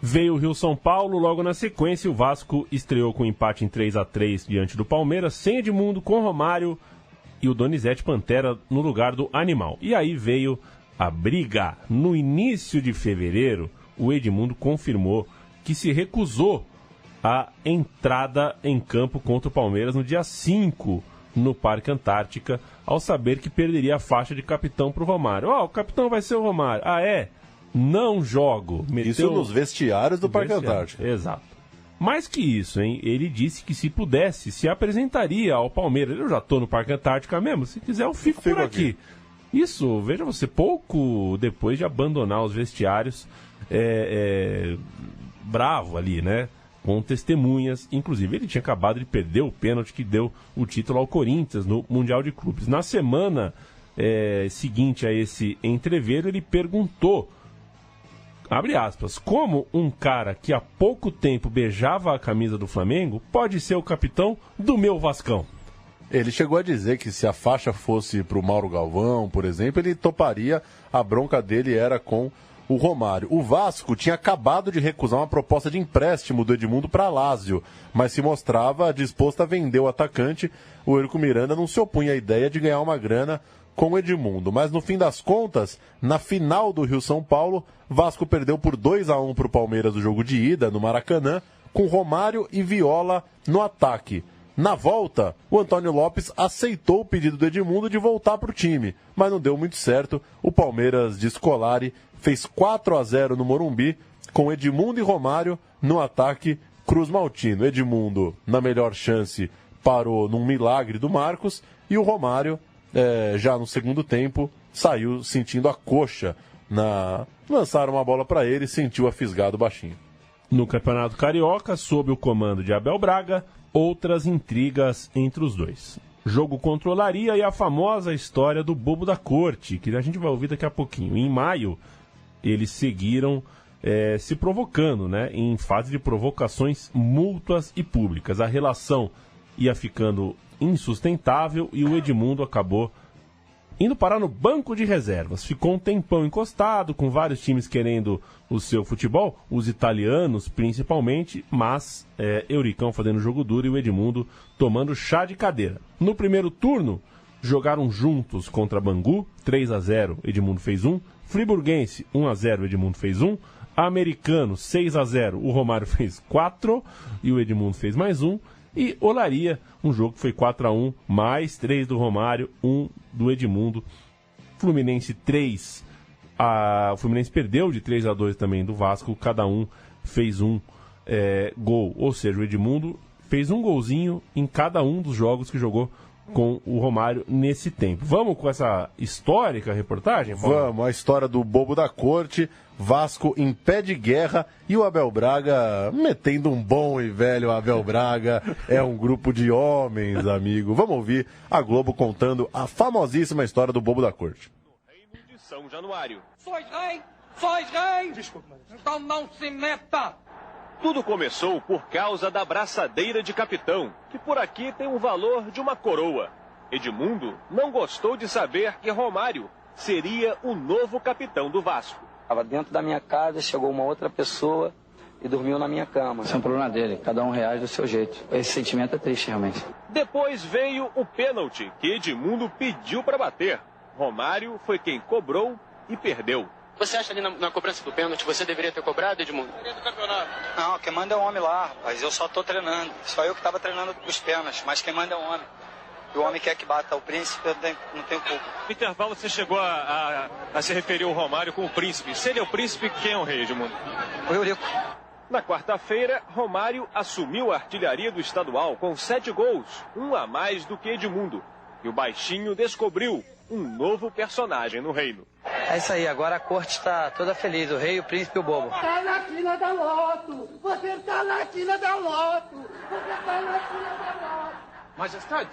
Veio o Rio-São Paulo, logo na sequência o Vasco estreou com empate em 3-3 diante do Palmeiras, sem Edmundo, com Romário e o Donizete Pantera no lugar do Animal. E aí veio a briga. No início de fevereiro, o Edmundo confirmou que se recusou a entrada em campo contra o Palmeiras no dia 5 no Parque Antártica, ao saber que perderia a faixa de capitão para o Romário. O capitão vai ser o Romário. Ah, é? Não jogo. Isso nos vestiários do Parque Antártico. Exato. Mais que isso, hein? Ele disse que se pudesse, se apresentaria ao Palmeiras. Eu já estou no Parque Antártica mesmo, se quiser eu fico por aqui. Isso, veja você, pouco depois de abandonar os vestiários, bravo ali, né? Com testemunhas, inclusive ele tinha acabado de perder o pênalti que deu o título ao Corinthians no Mundial de Clubes. Na semana seguinte a esse entreveiro, ele perguntou, abre aspas, como um cara que há pouco tempo beijava a camisa do Flamengo pode ser o capitão do meu Vascão? Ele chegou a dizer que se a faixa fosse para o Mauro Galvão, por exemplo, ele toparia, a bronca dele era com o Romário. O Vasco tinha acabado de recusar uma proposta de empréstimo do Edmundo para Lazio, mas se mostrava disposto a vender o atacante. O Eurico Miranda não se opunha à ideia de ganhar uma grana com o Edmundo, mas no fim das contas, na final do Rio-São Paulo, Vasco perdeu por 2-1 para o Palmeiras no jogo de ida, no Maracanã, com Romário e Viola no ataque. Na volta, o Antônio Lopes aceitou o pedido do Edmundo de voltar para o time, mas não deu muito certo. O Palmeiras de Scolari fez 4-0 no Morumbi, com Edmundo e Romário no ataque Cruz Maltino. Edmundo, na melhor chance, parou num milagre do Marcos, e o Romário, já no segundo tempo, saiu sentindo a coxa. Lançaram uma bola para ele e sentiu a fisgada baixinho. No Campeonato Carioca, sob o comando de Abel Braga, outras intrigas entre os dois. Jogo contra o Olaria e a famosa história do bobo da corte, que a gente vai ouvir daqui a pouquinho. Em maio, eles seguiram se provocando, né, em fase de provocações mútuas e públicas. A relação ia ficando insustentável e o Edmundo acabou indo parar no banco de reservas. Ficou um tempão encostado, com vários times querendo o seu futebol, os italianos principalmente, mas Euricão fazendo jogo duro e o Edmundo tomando chá de cadeira. No primeiro turno, jogaram juntos contra Bangu, 3-0, Edmundo fez 1. Friburguense, 1-0, Edmundo fez 1. Americano, 6-0, o Romário fez 4 e o Edmundo fez mais 1. E Olaria, um jogo que foi 4-1, mais 3 do Romário, 1 do Edmundo. Fluminense 3, o Fluminense perdeu de 3-2 também do Vasco, cada um fez um gol. Ou seja, o Edmundo fez um golzinho em cada um dos jogos que jogou com o Romário nesse tempo. Vamos com essa histórica reportagem, Paulo? Vamos, a história do bobo da corte, Vasco em pé de guerra e o Abel Braga metendo um bom e velho Abel Braga. É um grupo de homens, amigo. Vamos ouvir a Globo contando a famosíssima história do bobo da corte. Reino de São Januário. Sois rei! Sois rei! Desculpa, então não se meta! Tudo começou por causa da braçadeira de capitão, que por aqui tem o valor de uma coroa. Edmundo não gostou de saber que Romário seria o novo capitão do Vasco. Estava dentro da minha casa, chegou uma outra pessoa e dormiu na minha cama. Isso é um problema dele, cada um reage do seu jeito. Esse sentimento é triste, realmente. Depois veio o pênalti que Edmundo pediu para bater. Romário foi quem cobrou e perdeu. Você acha ali na cobrança do pênalti, você deveria ter cobrado, Edmundo? Não, quem manda é o homem lá, rapaz. Eu só tô treinando. Só eu que tava treinando os pênaltis, mas quem manda é o homem. E o homem quer que bata o príncipe, eu não tenho culpa. No intervalo você chegou a se referir ao Romário como príncipe. Se ele é o príncipe, quem é o rei, Edmundo? O Eurico. Na quarta-feira, Romário assumiu a artilharia do estadual com 7 gols, um a mais do que Edmundo. E o baixinho descobriu um novo personagem no reino. É isso aí, agora a corte está toda feliz, o rei, o príncipe e o bobo. Tá na fila da Loto! Você tá na fila da Loto! Você tá na fila da Loto! Majestade,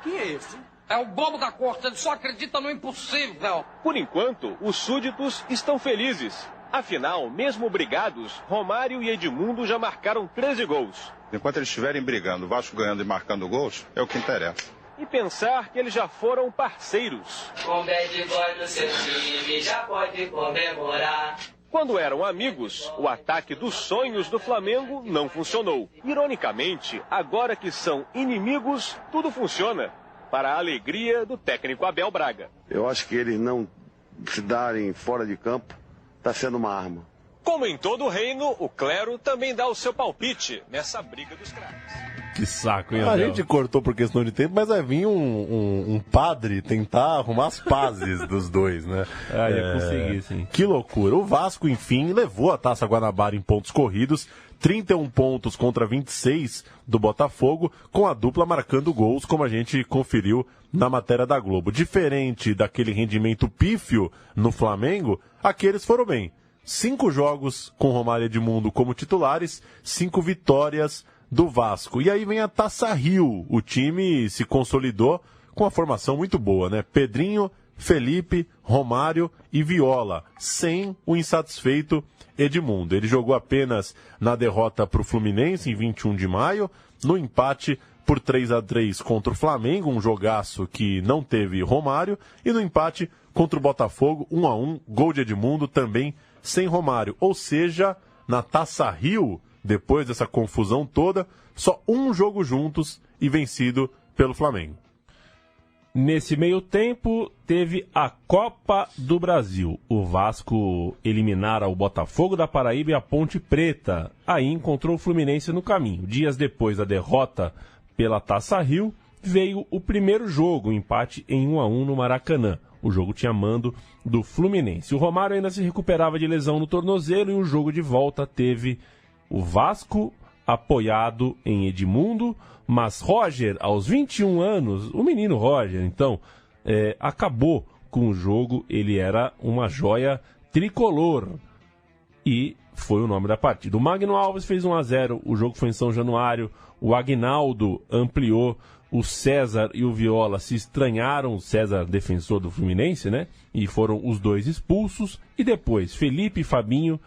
quem é esse? É o bobo da corte, ele só acredita no impossível. Por enquanto, os súditos estão felizes. Afinal, mesmo brigados, Romário e Edmundo já marcaram 13 gols. Enquanto eles estiverem brigando, o Vasco ganhando e marcando gols, é o que interessa. E pensar que eles já foram parceiros. Com bad boy no seu time, já pode comemorar. Quando eram amigos, o ataque dos sonhos do Flamengo não funcionou. Ironicamente, agora que são inimigos, tudo funciona. Para a alegria do técnico Abel Braga. Eu acho que eles não se darem fora de campo está sendo uma arma. Como em todo o reino, o clero também dá o seu palpite nessa briga dos craques. Que saco, hein, A Abel? gente cortou por questão de tempo, mas vai vir um padre tentar arrumar as pazes dos dois, né? Ia conseguir, sim. Que loucura. O Vasco, enfim, levou a Taça Guanabara em pontos corridos, 31 pontos contra 26 do Botafogo, com a dupla marcando gols, como a gente conferiu na matéria da Globo. Diferente daquele rendimento pífio no Flamengo, aqueles foram bem. 5 jogos com Romário e Edmundo como titulares, 5 vitórias do Vasco. E aí vem a Taça Rio. O time se consolidou com uma formação muito boa, né? Pedrinho, Felipe, Romário e Viola, sem o insatisfeito Edmundo. Ele jogou apenas na derrota para o Fluminense em 21 de maio, no empate por 3-3 contra o Flamengo, um jogaço que não teve Romário, e no empate contra o Botafogo, 1-1, gol de Edmundo também sem Romário. Ou seja, na Taça Rio, depois dessa confusão toda, só um jogo juntos e vencido pelo Flamengo. Nesse meio tempo, teve a Copa do Brasil. O Vasco eliminara o Botafogo da Paraíba e a Ponte Preta. Aí encontrou o Fluminense no caminho. Dias depois da derrota pela Taça Rio, veio o primeiro jogo, um empate em 1-1 no Maracanã. O jogo tinha mando do Fluminense. O Romário ainda se recuperava de lesão no tornozelo e o jogo de volta teve o Vasco apoiado em Edmundo, mas Roger, aos 21 anos, o menino Roger, então, acabou com o jogo. Ele era uma joia tricolor e foi o nome da partida. O Magno Alves fez 1-0, o jogo foi em São Januário, o Aguinaldo ampliou, o César e o Viola se estranharam, o César defensor do Fluminense, né? E foram os dois expulsos, e depois Felipe e Fabinho,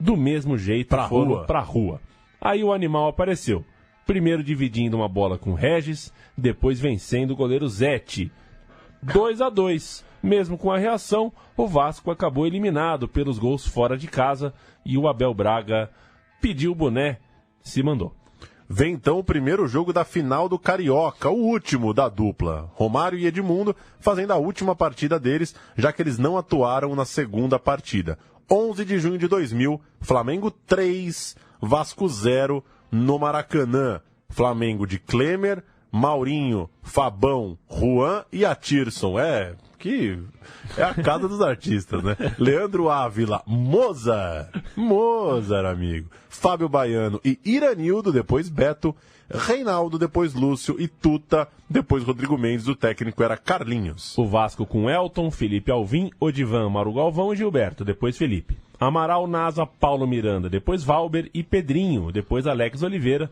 do mesmo jeito, foram pra rua. Aí o animal apareceu. Primeiro dividindo uma bola com Regis, depois vencendo o goleiro Zete. 2-2. Mesmo com a reação, o Vasco acabou eliminado pelos gols fora de casa e o Abel Braga pediu o boné, se mandou. Vem então o primeiro jogo da final do Carioca, o último da dupla. Romário e Edmundo fazendo a última partida deles, já que eles não atuaram na segunda partida. 11 de junho de 2000, Flamengo 3, Vasco 0 no Maracanã. Flamengo de Klemer, Maurinho, Fabão, Juan e Atirson. É a casa dos artistas, né? Leandro Ávila, Mozart, amigo. Fábio Baiano e Iranildo, depois Beto. Reinaldo, depois Lúcio e Tuta, depois Rodrigo Mendes. O técnico era Carlinhos. O Vasco com Elton, Felipe Alvim, Odivan, Mauro Galvão e Gilberto, depois Felipe. Amaral, Nasa, Paulo Miranda, depois Valber e Pedrinho, depois Alex Oliveira.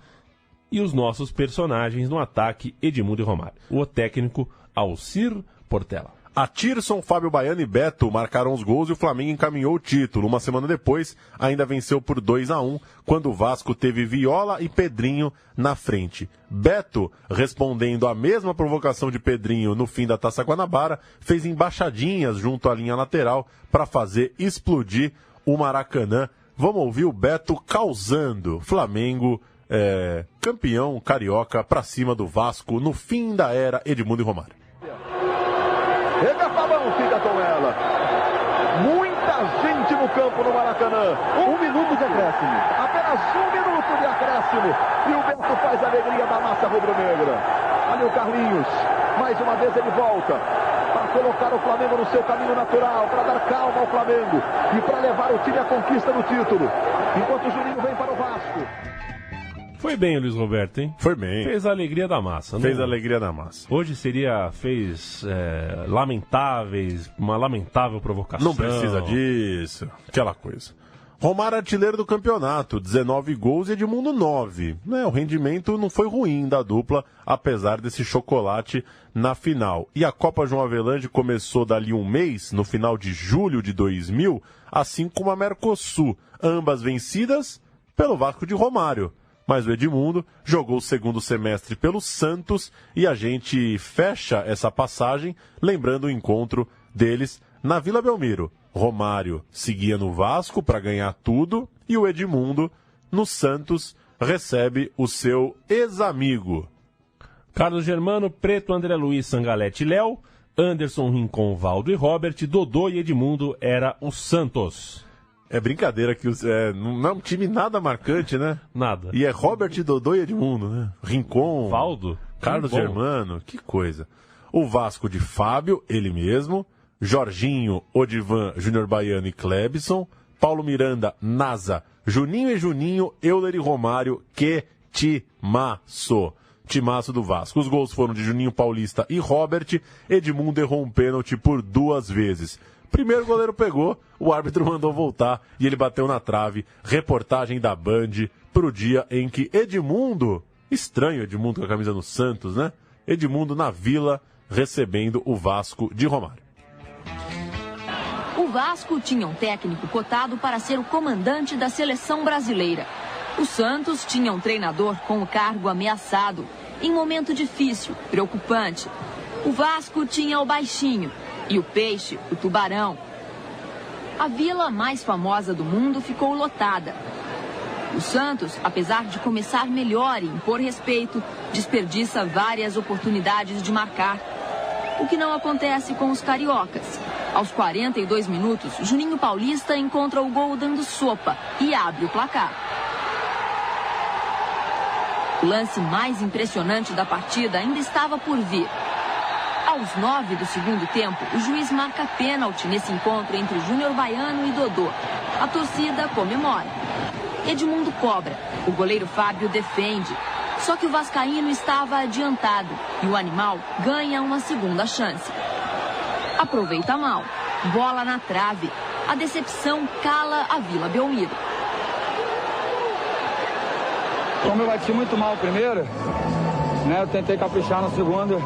E os nossos personagens no ataque, Edmundo e Romário. O técnico, Alcir Portela. Atirson, Fábio Baiano e Beto marcaram os gols e o Flamengo encaminhou o título. Uma semana depois, ainda venceu por 2-1, quando o Vasco teve Viola e Pedrinho na frente. Beto, respondendo à mesma provocação de Pedrinho no fim da Taça Guanabara, fez embaixadinhas junto à linha lateral para fazer explodir o Maracanã. Vamos ouvir o Beto causando. Flamengo campeão carioca para cima do Vasco no fim da era Edmundo e Romário. Chega, Fabão. Muita gente no campo no Maracanã. 1 minuto de acréscimo. Apenas 1 minuto de acréscimo. E o Beto faz a alegria da massa rubro-negra. Ali o Carlinhos. Mais uma vez ele volta para colocar o Flamengo no seu caminho natural, para dar calma ao Flamengo e para levar o time à conquista do título. Enquanto o Juninho vem para o Vasco. Foi bem o Luiz Roberto, hein? Foi bem. Fez a alegria da massa. Fez a alegria da massa. Hoje fez uma lamentável provocação. Não precisa disso. Aquela coisa. Romário artilheiro do campeonato, 19 gols e Edmundo 9. O rendimento não foi ruim da dupla, apesar desse chocolate na final. E a Copa João Avelange começou dali um mês, no final de julho de 2000, assim como a Mercosul, ambas vencidas pelo Vasco de Romário. Mas o Edmundo jogou o segundo semestre pelo Santos e a gente fecha essa passagem lembrando o encontro deles na Vila Belmiro. Romário seguia no Vasco para ganhar tudo e o Edmundo, no Santos, recebe o seu ex-amigo. Carlos Germano, Preto, André Luiz, Sangalete e Léo, Anderson, Rincon, Valdo e Robert, Dodô e Edmundo era o Santos. É brincadeira que não é um time nada marcante, né? Nada. E é Robert, Dodô e Edmundo, né? Rincon, Valdo, Carlos Germano, que coisa. O Vasco de Fábio, ele mesmo, Jorginho, Odivan, Júnior Baiano e Clebson, Paulo Miranda, Nasa, Juninho e Juninho, Euler e Romário, que timaço. Timaço do Vasco. Os gols foram de Juninho Paulista e Robert. Edmundo errou um pênalti por 2 vezes. Primeiro o goleiro pegou, o árbitro mandou voltar e ele bateu na trave. Reportagem da Band pro dia em que Edmundo, estranho Edmundo com a camisa no Santos, né? Edmundo na Vila recebendo o Vasco de Romário. O Vasco tinha um técnico cotado para ser o comandante da seleção brasileira. O Santos tinha um treinador com o cargo ameaçado, em momento difícil, preocupante. O Vasco tinha o Baixinho e o Peixe, o Tubarão. A vila mais famosa do mundo ficou lotada. O Santos, apesar de começar melhor e impor respeito, desperdiça várias oportunidades de marcar. O que não acontece com os cariocas. Aos 42 minutos, Juninho Paulista encontra o gol dando sopa e abre o placar. O lance mais impressionante da partida ainda estava por vir. Aos 9 do segundo tempo, o juiz marca pênalti nesse encontro entre Júnior Baiano e Dodô. A torcida comemora. Edmundo cobra. O goleiro Fábio defende. Só que o vascaíno estava adiantado e o animal ganha uma segunda chance. Aproveita mal. Bola na trave. A decepção cala a Vila Belmiro. Como eu bati muito mal o primeiro, eu tentei caprichar no segundo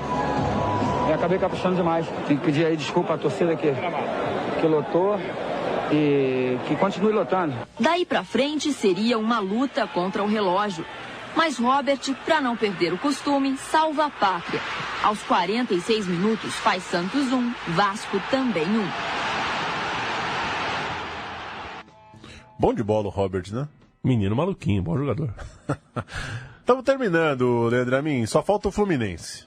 e acabei caprichando demais. Tem que pedir aí desculpa à torcida que lotou e que continue lotando. Daí pra frente seria uma luta contra o relógio. Mas Robert, para não perder o costume, salva a pátria. Aos 46 minutos faz Santos 1, Vasco também 1. Bom de bola o Robert, né? Menino maluquinho, bom jogador. Estamos terminando, Leandro Amin. Só falta o Fluminense.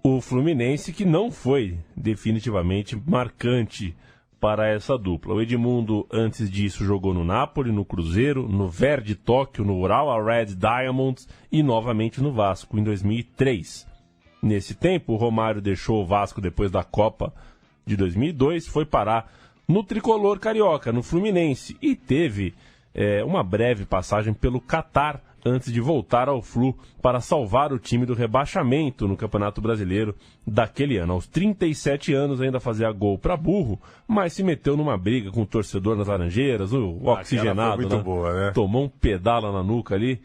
O Fluminense que não foi definitivamente marcante para essa dupla. O Edmundo, antes disso, jogou no Napoli, no Cruzeiro, no Verde Tóquio, no Urawa Red Diamonds e novamente no Vasco, em 2003. Nesse tempo, o Romário deixou o Vasco depois da Copa de 2002, foi parar no tricolor carioca, no Fluminense, e teve uma breve passagem pelo Catar antes de voltar ao Flu para salvar o time do rebaixamento no Campeonato Brasileiro daquele ano. Aos 37 anos ainda fazia gol para burro, mas se meteu numa briga com o torcedor nas Laranjeiras, o oxigenado, foi muito boa, né? Tomou um pedala na nuca ali.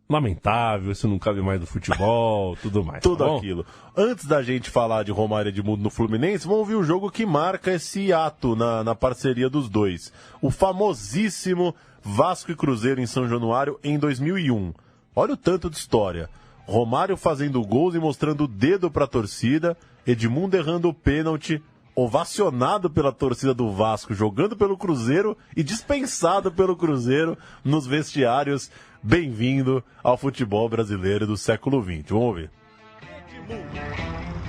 Lamentável, isso não cabe mais do futebol, tudo mais. Tudo tá aquilo. Antes da gente falar de Romário e Edmundo no Fluminense, vamos ouvir o jogo que marca esse ato na parceria dos dois. O famosíssimo Vasco e Cruzeiro em São Januário em 2001. Olha o tanto de história. Romário fazendo gols e mostrando o dedo para a torcida, Edmundo errando o pênalti, ovacionado pela torcida do Vasco, jogando pelo Cruzeiro e dispensado pelo Cruzeiro nos vestiários. Bem-vindo ao futebol brasileiro do século XX. Vamos ouvir.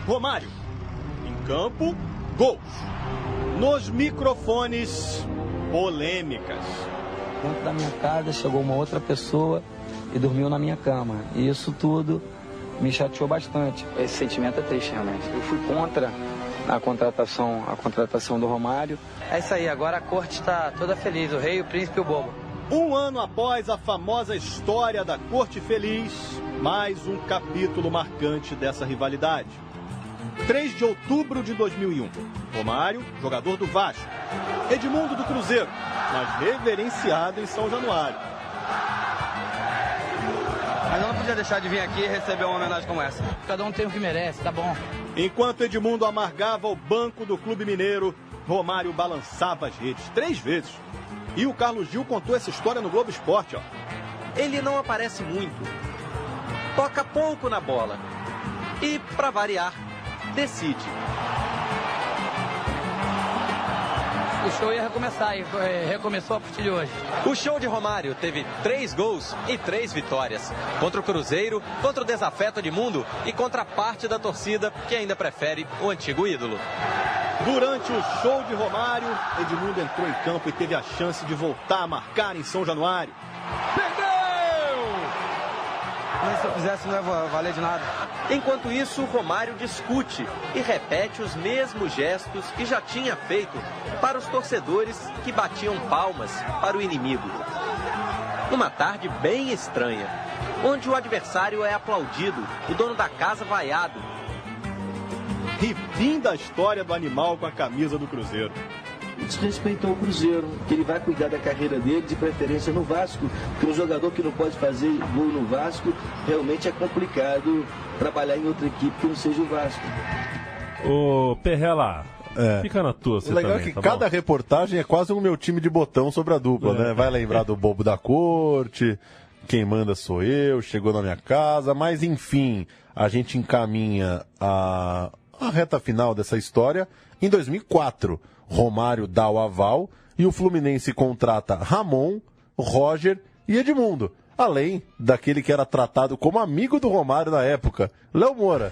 Romário, em campo, Gols. Nos microfones, polêmicas. Dentro da minha casa chegou uma outra pessoa e dormiu na minha cama. E isso tudo me chateou bastante. Esse sentimento é triste, realmente. Eu fui contra a contratação do Romário. É isso aí, agora a corte está toda feliz, o rei, o príncipe e o bobo. Um ano após a famosa história da Corte Feliz, mais um capítulo marcante dessa rivalidade. 3 de outubro de 2001. Romário, jogador do Vasco. Edmundo do Cruzeiro, mas reverenciado em São Januário. Mas eu não podia deixar de vir aqui e receber uma homenagem como essa. Cada um tem o que merece, tá bom. Enquanto Edmundo amargava o banco do Clube Mineiro, Romário balançava as redes 3 vezes. E o Carlos Gil contou essa história no Globo Esporte, ó. Ele não aparece muito, toca pouco na bola e, pra variar, decide. O show ia recomeçar e recomeçou a partir de hoje. O show de Romário teve 3 gols e 3 vitórias. Contra o Cruzeiro, contra o desafeto Edmundo e contra parte da torcida que ainda prefere o antigo ídolo. Durante o show de Romário, Edmundo entrou em campo e teve a chance de voltar a marcar em São Januário. Mas se eu fizesse não ia valer de nada. Enquanto isso, Romário discute e repete os mesmos gestos que já tinha feito para os torcedores que batiam palmas para o inimigo. Numa tarde bem estranha, onde o adversário é aplaudido, o dono da casa vaiado. E fim da história do animal com a camisa do Cruzeiro. Desrespeitou o Cruzeiro, que ele vai cuidar da carreira dele, de preferência no Vasco, porque um jogador que não pode fazer gol no Vasco, realmente é complicado trabalhar em outra equipe que não seja o Vasco. Ô, Perrela, fica na tua, você o legal também, é que tá cada bom? reportagem é quase um meu time de botão sobre a dupla, né? Vai lembrar do bobo da corte, quem manda sou eu, chegou na minha casa, mas enfim, a gente encaminha a reta final dessa história em 2004. Romário dá o aval e o Fluminense contrata Ramon, Roger e Edmundo. Além daquele que era tratado como amigo do Romário na época, Léo Moura.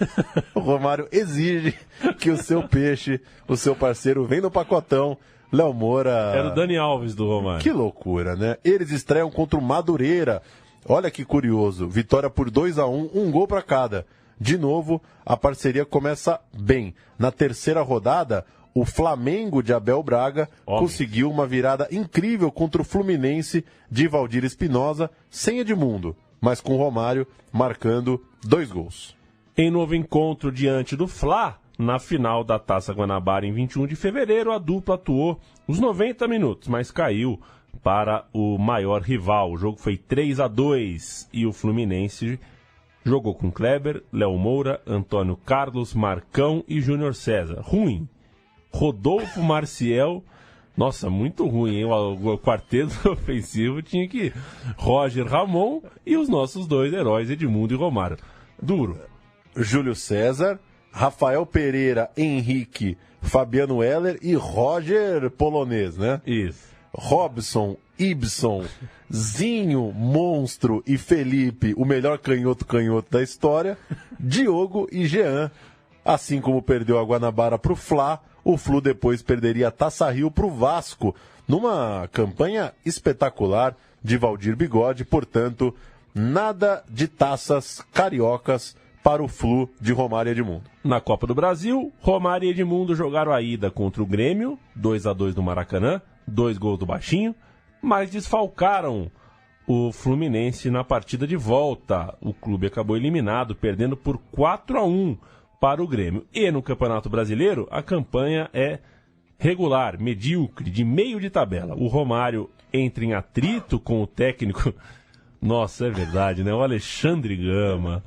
O Romário exige que o seu peixe, o seu parceiro, venha no pacotão. Léo Moura... Era o Dani Alves do Romário. Que loucura, né? Eles estreiam contra o Madureira. Olha que curioso. Vitória por 2-1, um gol para cada. De novo, a parceria começa bem. Na terceira rodada, o Flamengo de Abel Braga conseguiu uma virada incrível contra o Fluminense de Valdir Espinosa, sem Edmundo, mas com Romário marcando 2 gols. Em novo encontro diante do Fla, na final da Taça Guanabara em 21 de fevereiro, a dupla atuou os 90 minutos, mas caiu para o maior rival. O jogo foi 3-2 e o Fluminense jogou com Kleber, Léo Moura, Antônio Carlos, Marcão e Júnior César. Ruim. Rodolfo Marciel, nossa, muito ruim, hein? O quarteto ofensivo tinha que Roger, Ramon e os nossos 2 heróis, Edmundo e Romário. Duro. Júlio César, Rafael Pereira, Henrique, Fabiano Heller e Roger Polonês, né? Isso. Robson, Ibson, Zinho, Monstro e Felipe, o melhor canhoto da história, Diogo e Jean. Assim como perdeu a Guanabara pro Fla, o Flu depois perderia a Taça Rio pro Vasco, numa campanha espetacular de Valdir Bigode. Portanto, nada de taças cariocas para o Flu de Romário e Edmundo. Na Copa do Brasil, Romário e Edmundo jogaram a ida contra o Grêmio, 2-2 no Maracanã, 2 gols do Baixinho, mas desfalcaram o Fluminense na partida de volta. O clube acabou eliminado, perdendo por 4-1 para o Grêmio. E no Campeonato Brasileiro, a campanha é regular, medíocre, de meio de tabela. O Romário entra em atrito com o técnico. Nossa, é verdade, né? O Alexandre Gama.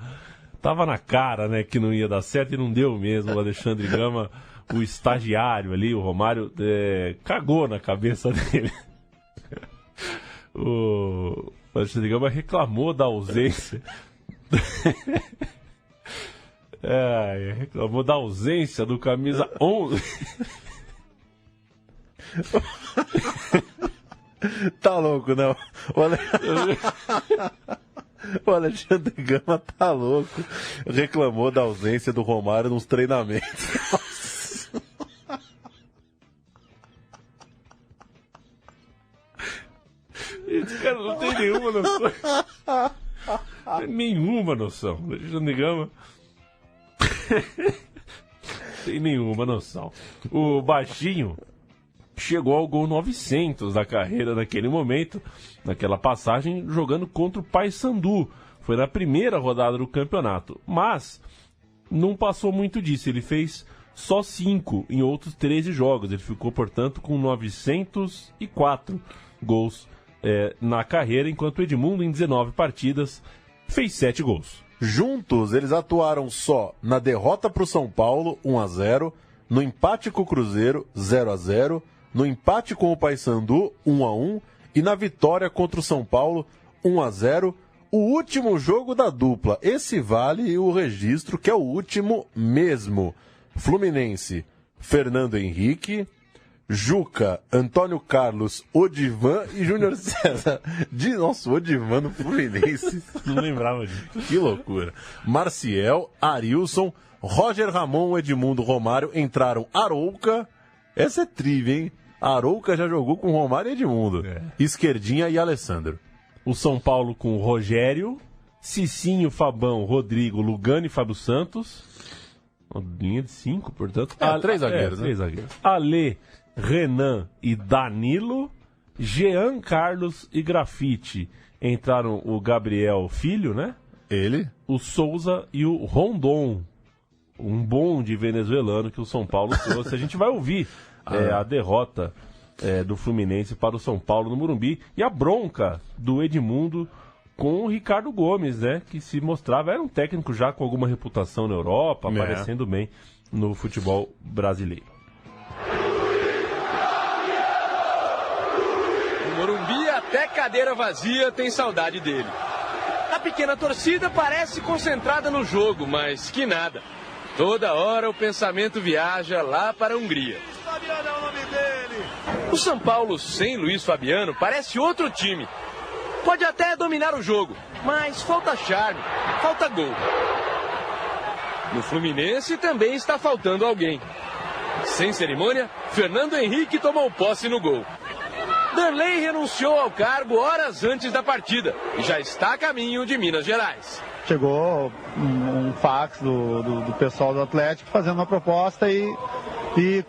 Tava na cara, né, que não ia dar certo e não deu mesmo. O Alexandre Gama, o estagiário ali, o Romário, cagou na cabeça dele. O Alexandre Gama reclamou da ausência. Reclamou da ausência do camisa 11. Tá louco, não? O Alexandre Gama tá louco. Reclamou da ausência do Romário nos treinamentos. Esse cara não tem nenhuma noção. Nenhuma noção. Alexandre Gama. Tem nenhuma noção. O baixinho chegou ao gol 900 da carreira naquele momento, naquela passagem, jogando contra o Paysandu. Foi na primeira rodada do campeonato. Mas não passou muito disso. Ele fez só 5 em outros 13 jogos. Ele ficou, portanto, com 904 gols na carreira, enquanto o Edmundo, em 19 partidas, fez 7 gols. Juntos, eles atuaram só na derrota para o São Paulo, 1-0, no empate com o Cruzeiro, 0-0, no empate com o Paysandu, 1-1, e na vitória contra o São Paulo, 1-0, o último jogo da dupla. Esse vale o registro, que é o último mesmo. Fluminense, Fernando Henrique, Juca, Antônio Carlos, Odivan e Júnior César. Nossa, o Odivan no Fluminense. Não lembrava disso. Que loucura. Marciel, Arilson, Roger Ramon, Edmundo, Romário. Entraram Arouca. Essa é trivia, hein? Arouca já jogou com Romário e Edmundo. Esquerdinha e Alessandro. O São Paulo com Rogério, Cicinho, Fabão, Rodrigo, Lugano e Fábio Santos. Uma linha de 5, portanto. 3 zagueiros, né? 3 zagueiros. Ale, Renan e Danilo, Jean Carlos e Grafite. Entraram o Gabriel Filho, né? Ele. O Souza e o Rondon. Um bonde venezuelano que o São Paulo trouxe. A gente vai ouvir a derrota do Fluminense para o São Paulo no Morumbi. E a bronca do Edmundo com o Ricardo Gomes, né? Que se mostrava, era um técnico já com alguma reputação na Europa, aparecendo bem no futebol brasileiro. Morumbi, até cadeira vazia tem saudade dele. A pequena torcida parece concentrada no jogo, mas que nada. Toda hora o pensamento viaja lá para a Hungria. Fabiano é o nome dele. O São Paulo sem Luiz Fabiano parece outro time. Pode até dominar o jogo, mas falta charme, falta gol. No Fluminense também está faltando alguém. Sem cerimônia, Fernando Henrique tomou posse no gol. Danley renunciou ao cargo horas antes da partida e já está a caminho de Minas Gerais. Chegou um fax do pessoal do Atlético fazendo uma proposta e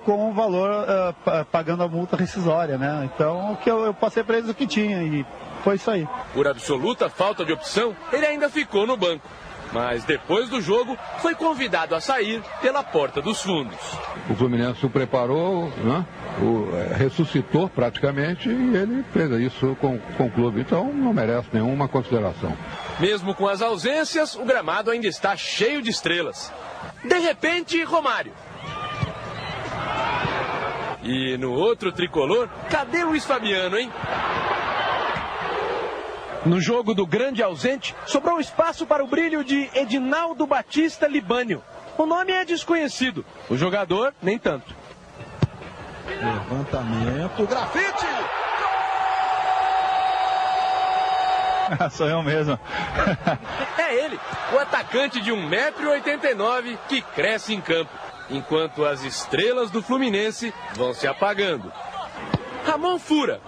com o valor pagando a multa rescisória, né? Então o que eu passei para eles o que tinha e foi isso aí. Por absoluta falta de opção, ele ainda ficou no banco. Mas depois do jogo, foi convidado a sair pela porta dos fundos. O Fluminense o preparou, né? Ressuscitou praticamente e ele fez isso com o clube. Então não merece nenhuma consideração. Mesmo com as ausências, o gramado ainda está cheio de estrelas. De repente, Romário. E no outro tricolor, cadê Luiz Fabiano, hein? No jogo do grande ausente, sobrou espaço para o brilho de Edinaldo Batista Libânio. O nome é desconhecido, o jogador nem tanto. Levantamento, Grafite! Sou eu mesmo. É ele, o atacante de 1,89 m que cresce em campo, enquanto as estrelas do Fluminense vão se apagando. Ramon fura.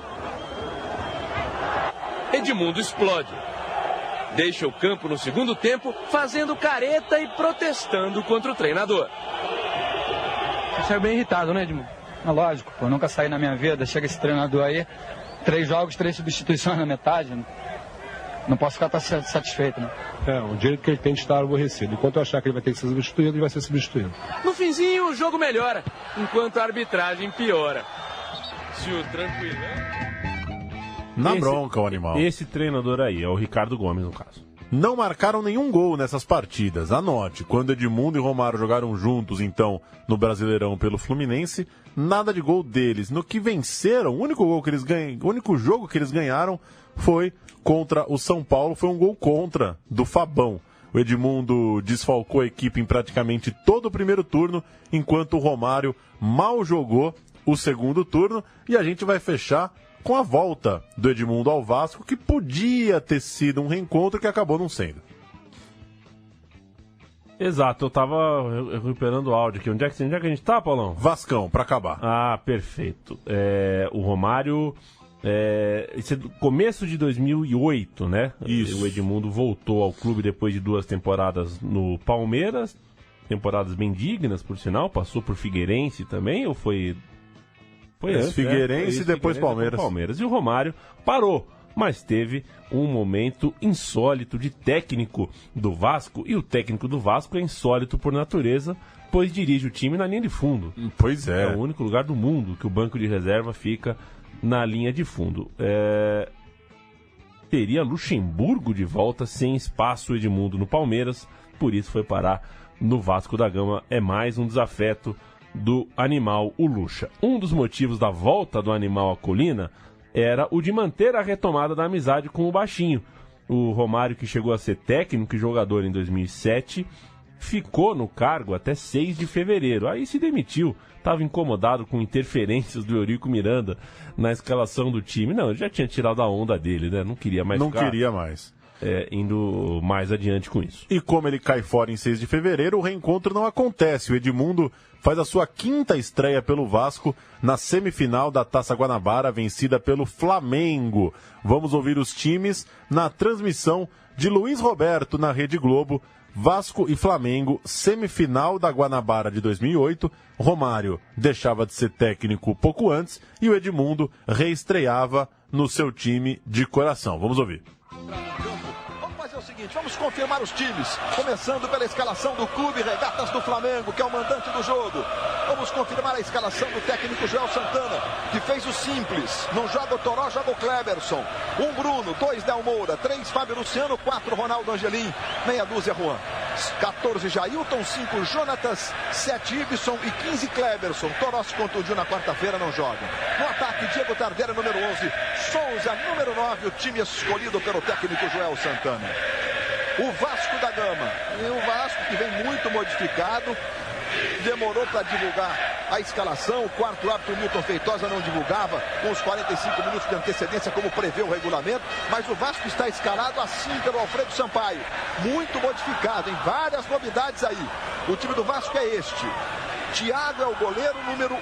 Edmundo explode. Deixa o campo no segundo tempo, fazendo careta e protestando contra o treinador. Você saiu bem irritado, né, Edmundo? É lógico, eu nunca saí na minha vida. Chega esse treinador aí, 3 jogos, 3 substituições na metade. Não posso ficar satisfeito, né? O direito que ele tem de estar aborrecido. Enquanto eu achar que ele vai ter que ser substituído, ele vai ser substituído. No finzinho, o jogo melhora, enquanto a arbitragem piora. Se o tranquilão... Bronca o animal. Esse treinador aí é o Ricardo Gomes, no caso. Não marcaram nenhum gol nessas partidas. Anote, quando Edmundo e Romário jogaram juntos, então, no Brasileirão pelo Fluminense, nada de gol deles. No que venceram, o único jogo que eles ganharam foi contra o São Paulo, foi um gol contra do Fabão. O Edmundo desfalcou a equipe em praticamente todo o primeiro turno, enquanto o Romário mal jogou o segundo turno. E a gente vai fechar com a volta do Edmundo ao Vasco, que podia ter sido um reencontro que acabou não sendo. Exato, eu tava recuperando o áudio aqui. Onde é que a gente tá, Paulão? Vascão, pra acabar. Ah, perfeito. O Romário Esse é do começo de 2008, né? Isso. O Edmundo voltou ao clube depois de 2 temporadas no Palmeiras, temporadas bem dignas, por sinal, passou por Figueirense também, ou foi antes, Figueirense e depois Palmeiras. E o Romário parou, mas teve um momento insólito de técnico do Vasco, e o técnico do Vasco é insólito por natureza, pois dirige o time na linha de fundo. Pois é. É o único lugar do mundo que o banco de reserva fica na linha de fundo. Teria Luxemburgo de volta sem espaço Edmundo no Palmeiras, por isso foi parar no Vasco da Gama. É mais um desafeto do animal, o Luxa. Um dos motivos da volta do animal à colina era o de manter a retomada da amizade com o baixinho. O Romário, que chegou a ser técnico e jogador em 2007, ficou no cargo até 6 de fevereiro. Aí se demitiu, estava incomodado com interferências do Eurico Miranda na escalação do time. Não, ele já tinha tirado a onda dele, né? Não queria mais indo mais adiante com isso. E como ele cai fora em 6 de fevereiro, o reencontro não acontece. O Edmundo faz a sua 5ª estreia pelo Vasco na semifinal da Taça Guanabara, vencida pelo Flamengo. Vamos ouvir os times na transmissão de Luiz Roberto na Rede Globo. Vasco e Flamengo, semifinal da Guanabara de 2008. Romário deixava de ser técnico pouco antes e o Edmundo reestreava no seu time de coração. Vamos ouvir. Vamos confirmar os times, começando pela escalação do Clube Regatas do Flamengo, que é o mandante do jogo. Vamos confirmar a escalação do técnico Joel Santana, que fez o simples. Não joga o Toró, joga o Kleberson. 1 Bruno, 2 Del Moura, 3 Fábio Luciano, 4 Ronaldo Angelim, meia dúzia Juan. 14 Jailton, 5 Jonatas, 7 Ibson e 15 Kleberson. Toró se contundiu na quarta-feira, não joga. No ataque, Diego Tardelli, número 11. Souza, número 9, o time escolhido pelo técnico Joel Santana. O Vasco da Gama, e o Vasco que vem muito modificado, demorou para divulgar a escalação. O quarto árbitro, Milton Feitosa, não divulgava com os 45 minutos de antecedência, como prevê o regulamento, mas o Vasco está escalado assim pelo Alfredo Sampaio, muito modificado, em várias novidades aí. O time do Vasco é este: Thiago é o goleiro, número 1.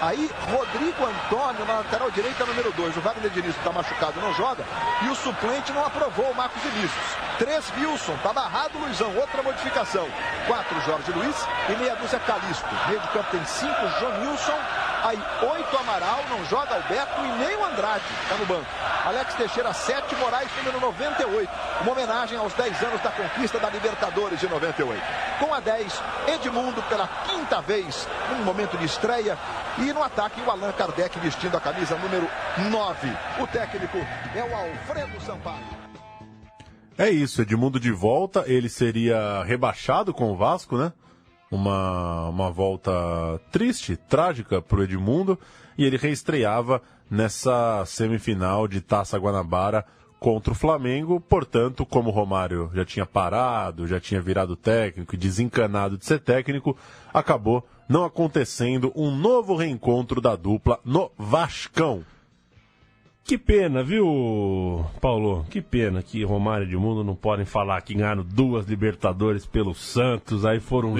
Aí, Rodrigo Antônio na lateral direita, número 2. O Wagner Diniz está machucado, não joga. E o suplente não aprovou, o Marcos Vinícius. 3 Wilson, está barrado Luizão, outra modificação. 4 Jorge Luiz e meia dúzia Calisto. Meio de campo tem 5 Jonilson. Aí 8 Amaral, não joga Alberto e nem o Andrade, está no banco. Alex Teixeira 7, Moraes número 98. Uma homenagem aos 10 anos da conquista da Libertadores de 98. Com a 10, Edmundo pela 5ª vez, num momento de estreia. E no ataque o Allan Kardec vestindo a camisa número 9. O técnico é o Alfredo Sampaio. É isso, Edmundo de volta. Ele seria rebaixado com o Vasco, né? Uma volta triste, trágica para o Edmundo, e ele reestreava nessa semifinal de Taça Guanabara contra o Flamengo. Portanto, como o Romário já tinha parado, já tinha virado técnico e desencanado de ser técnico, acabou não acontecendo um novo reencontro da dupla no Vascão. Que pena, viu, Paulo? Que pena que Romário e Edmundo não podem falar que ganharam 2 Libertadores pelo Santos, aí foram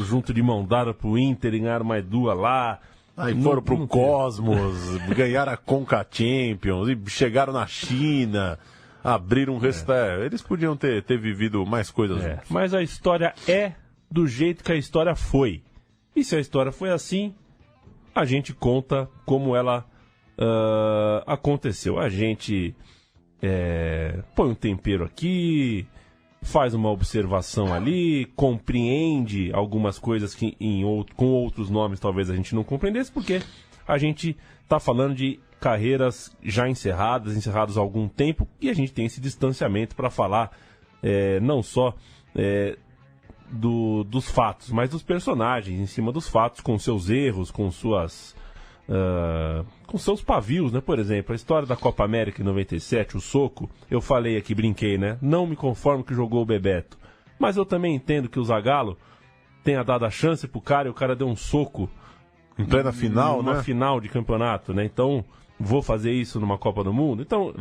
junto de mão dada pro Inter e ganharam mais 2 lá. Aí foram pro Cosmos, ganharam a Conca Champions, e chegaram na China, abriram um resto. Eles podiam ter vivido mais coisas juntos. Mas a história é do jeito que a história foi. E se a história foi assim, a gente conta como ela aconteceu. A gente põe um tempero aqui, faz uma observação ali, compreende algumas coisas que com outros nomes talvez a gente não compreendesse, porque a gente está falando de carreiras já encerradas há algum tempo, e a gente tem esse distanciamento para falar não só dos fatos, mas dos personagens em cima dos fatos, com seus erros, com seus pavios, né? Por exemplo, a história da Copa América em 97, o soco, eu falei aqui, brinquei, né? Não me conformo que jogou o Bebeto. Mas eu também entendo que o Zagallo tenha dado a chance pro cara e o cara deu um soco em plena final, numa né? final de campeonato, né? Então, vou fazer isso numa Copa do Mundo. Então,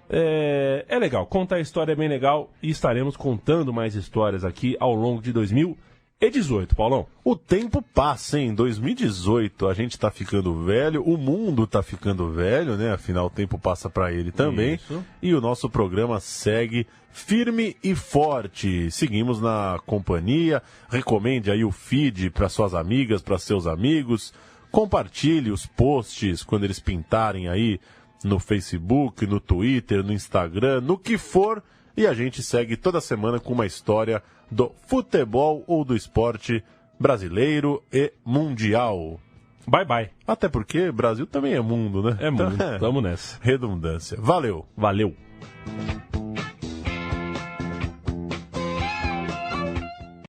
é legal. Contar a história é bem legal e estaremos contando mais histórias aqui ao longo de 2019. e 18, Paulão. O tempo passa, hein? 2018 a gente tá ficando velho, o mundo tá ficando velho, né? Afinal, o tempo passa para ele também. Isso. E o nosso programa segue firme e forte. Seguimos na companhia. Recomende aí o feed para suas amigas, para seus amigos. Compartilhe os posts quando eles pintarem aí no Facebook, no Twitter, no Instagram, no que for. E a gente segue toda semana com uma história do futebol ou do esporte brasileiro e mundial. Bye, bye. Até porque Brasil também é mundo, né? É mundo, tamo nessa. Redundância. Valeu. Valeu.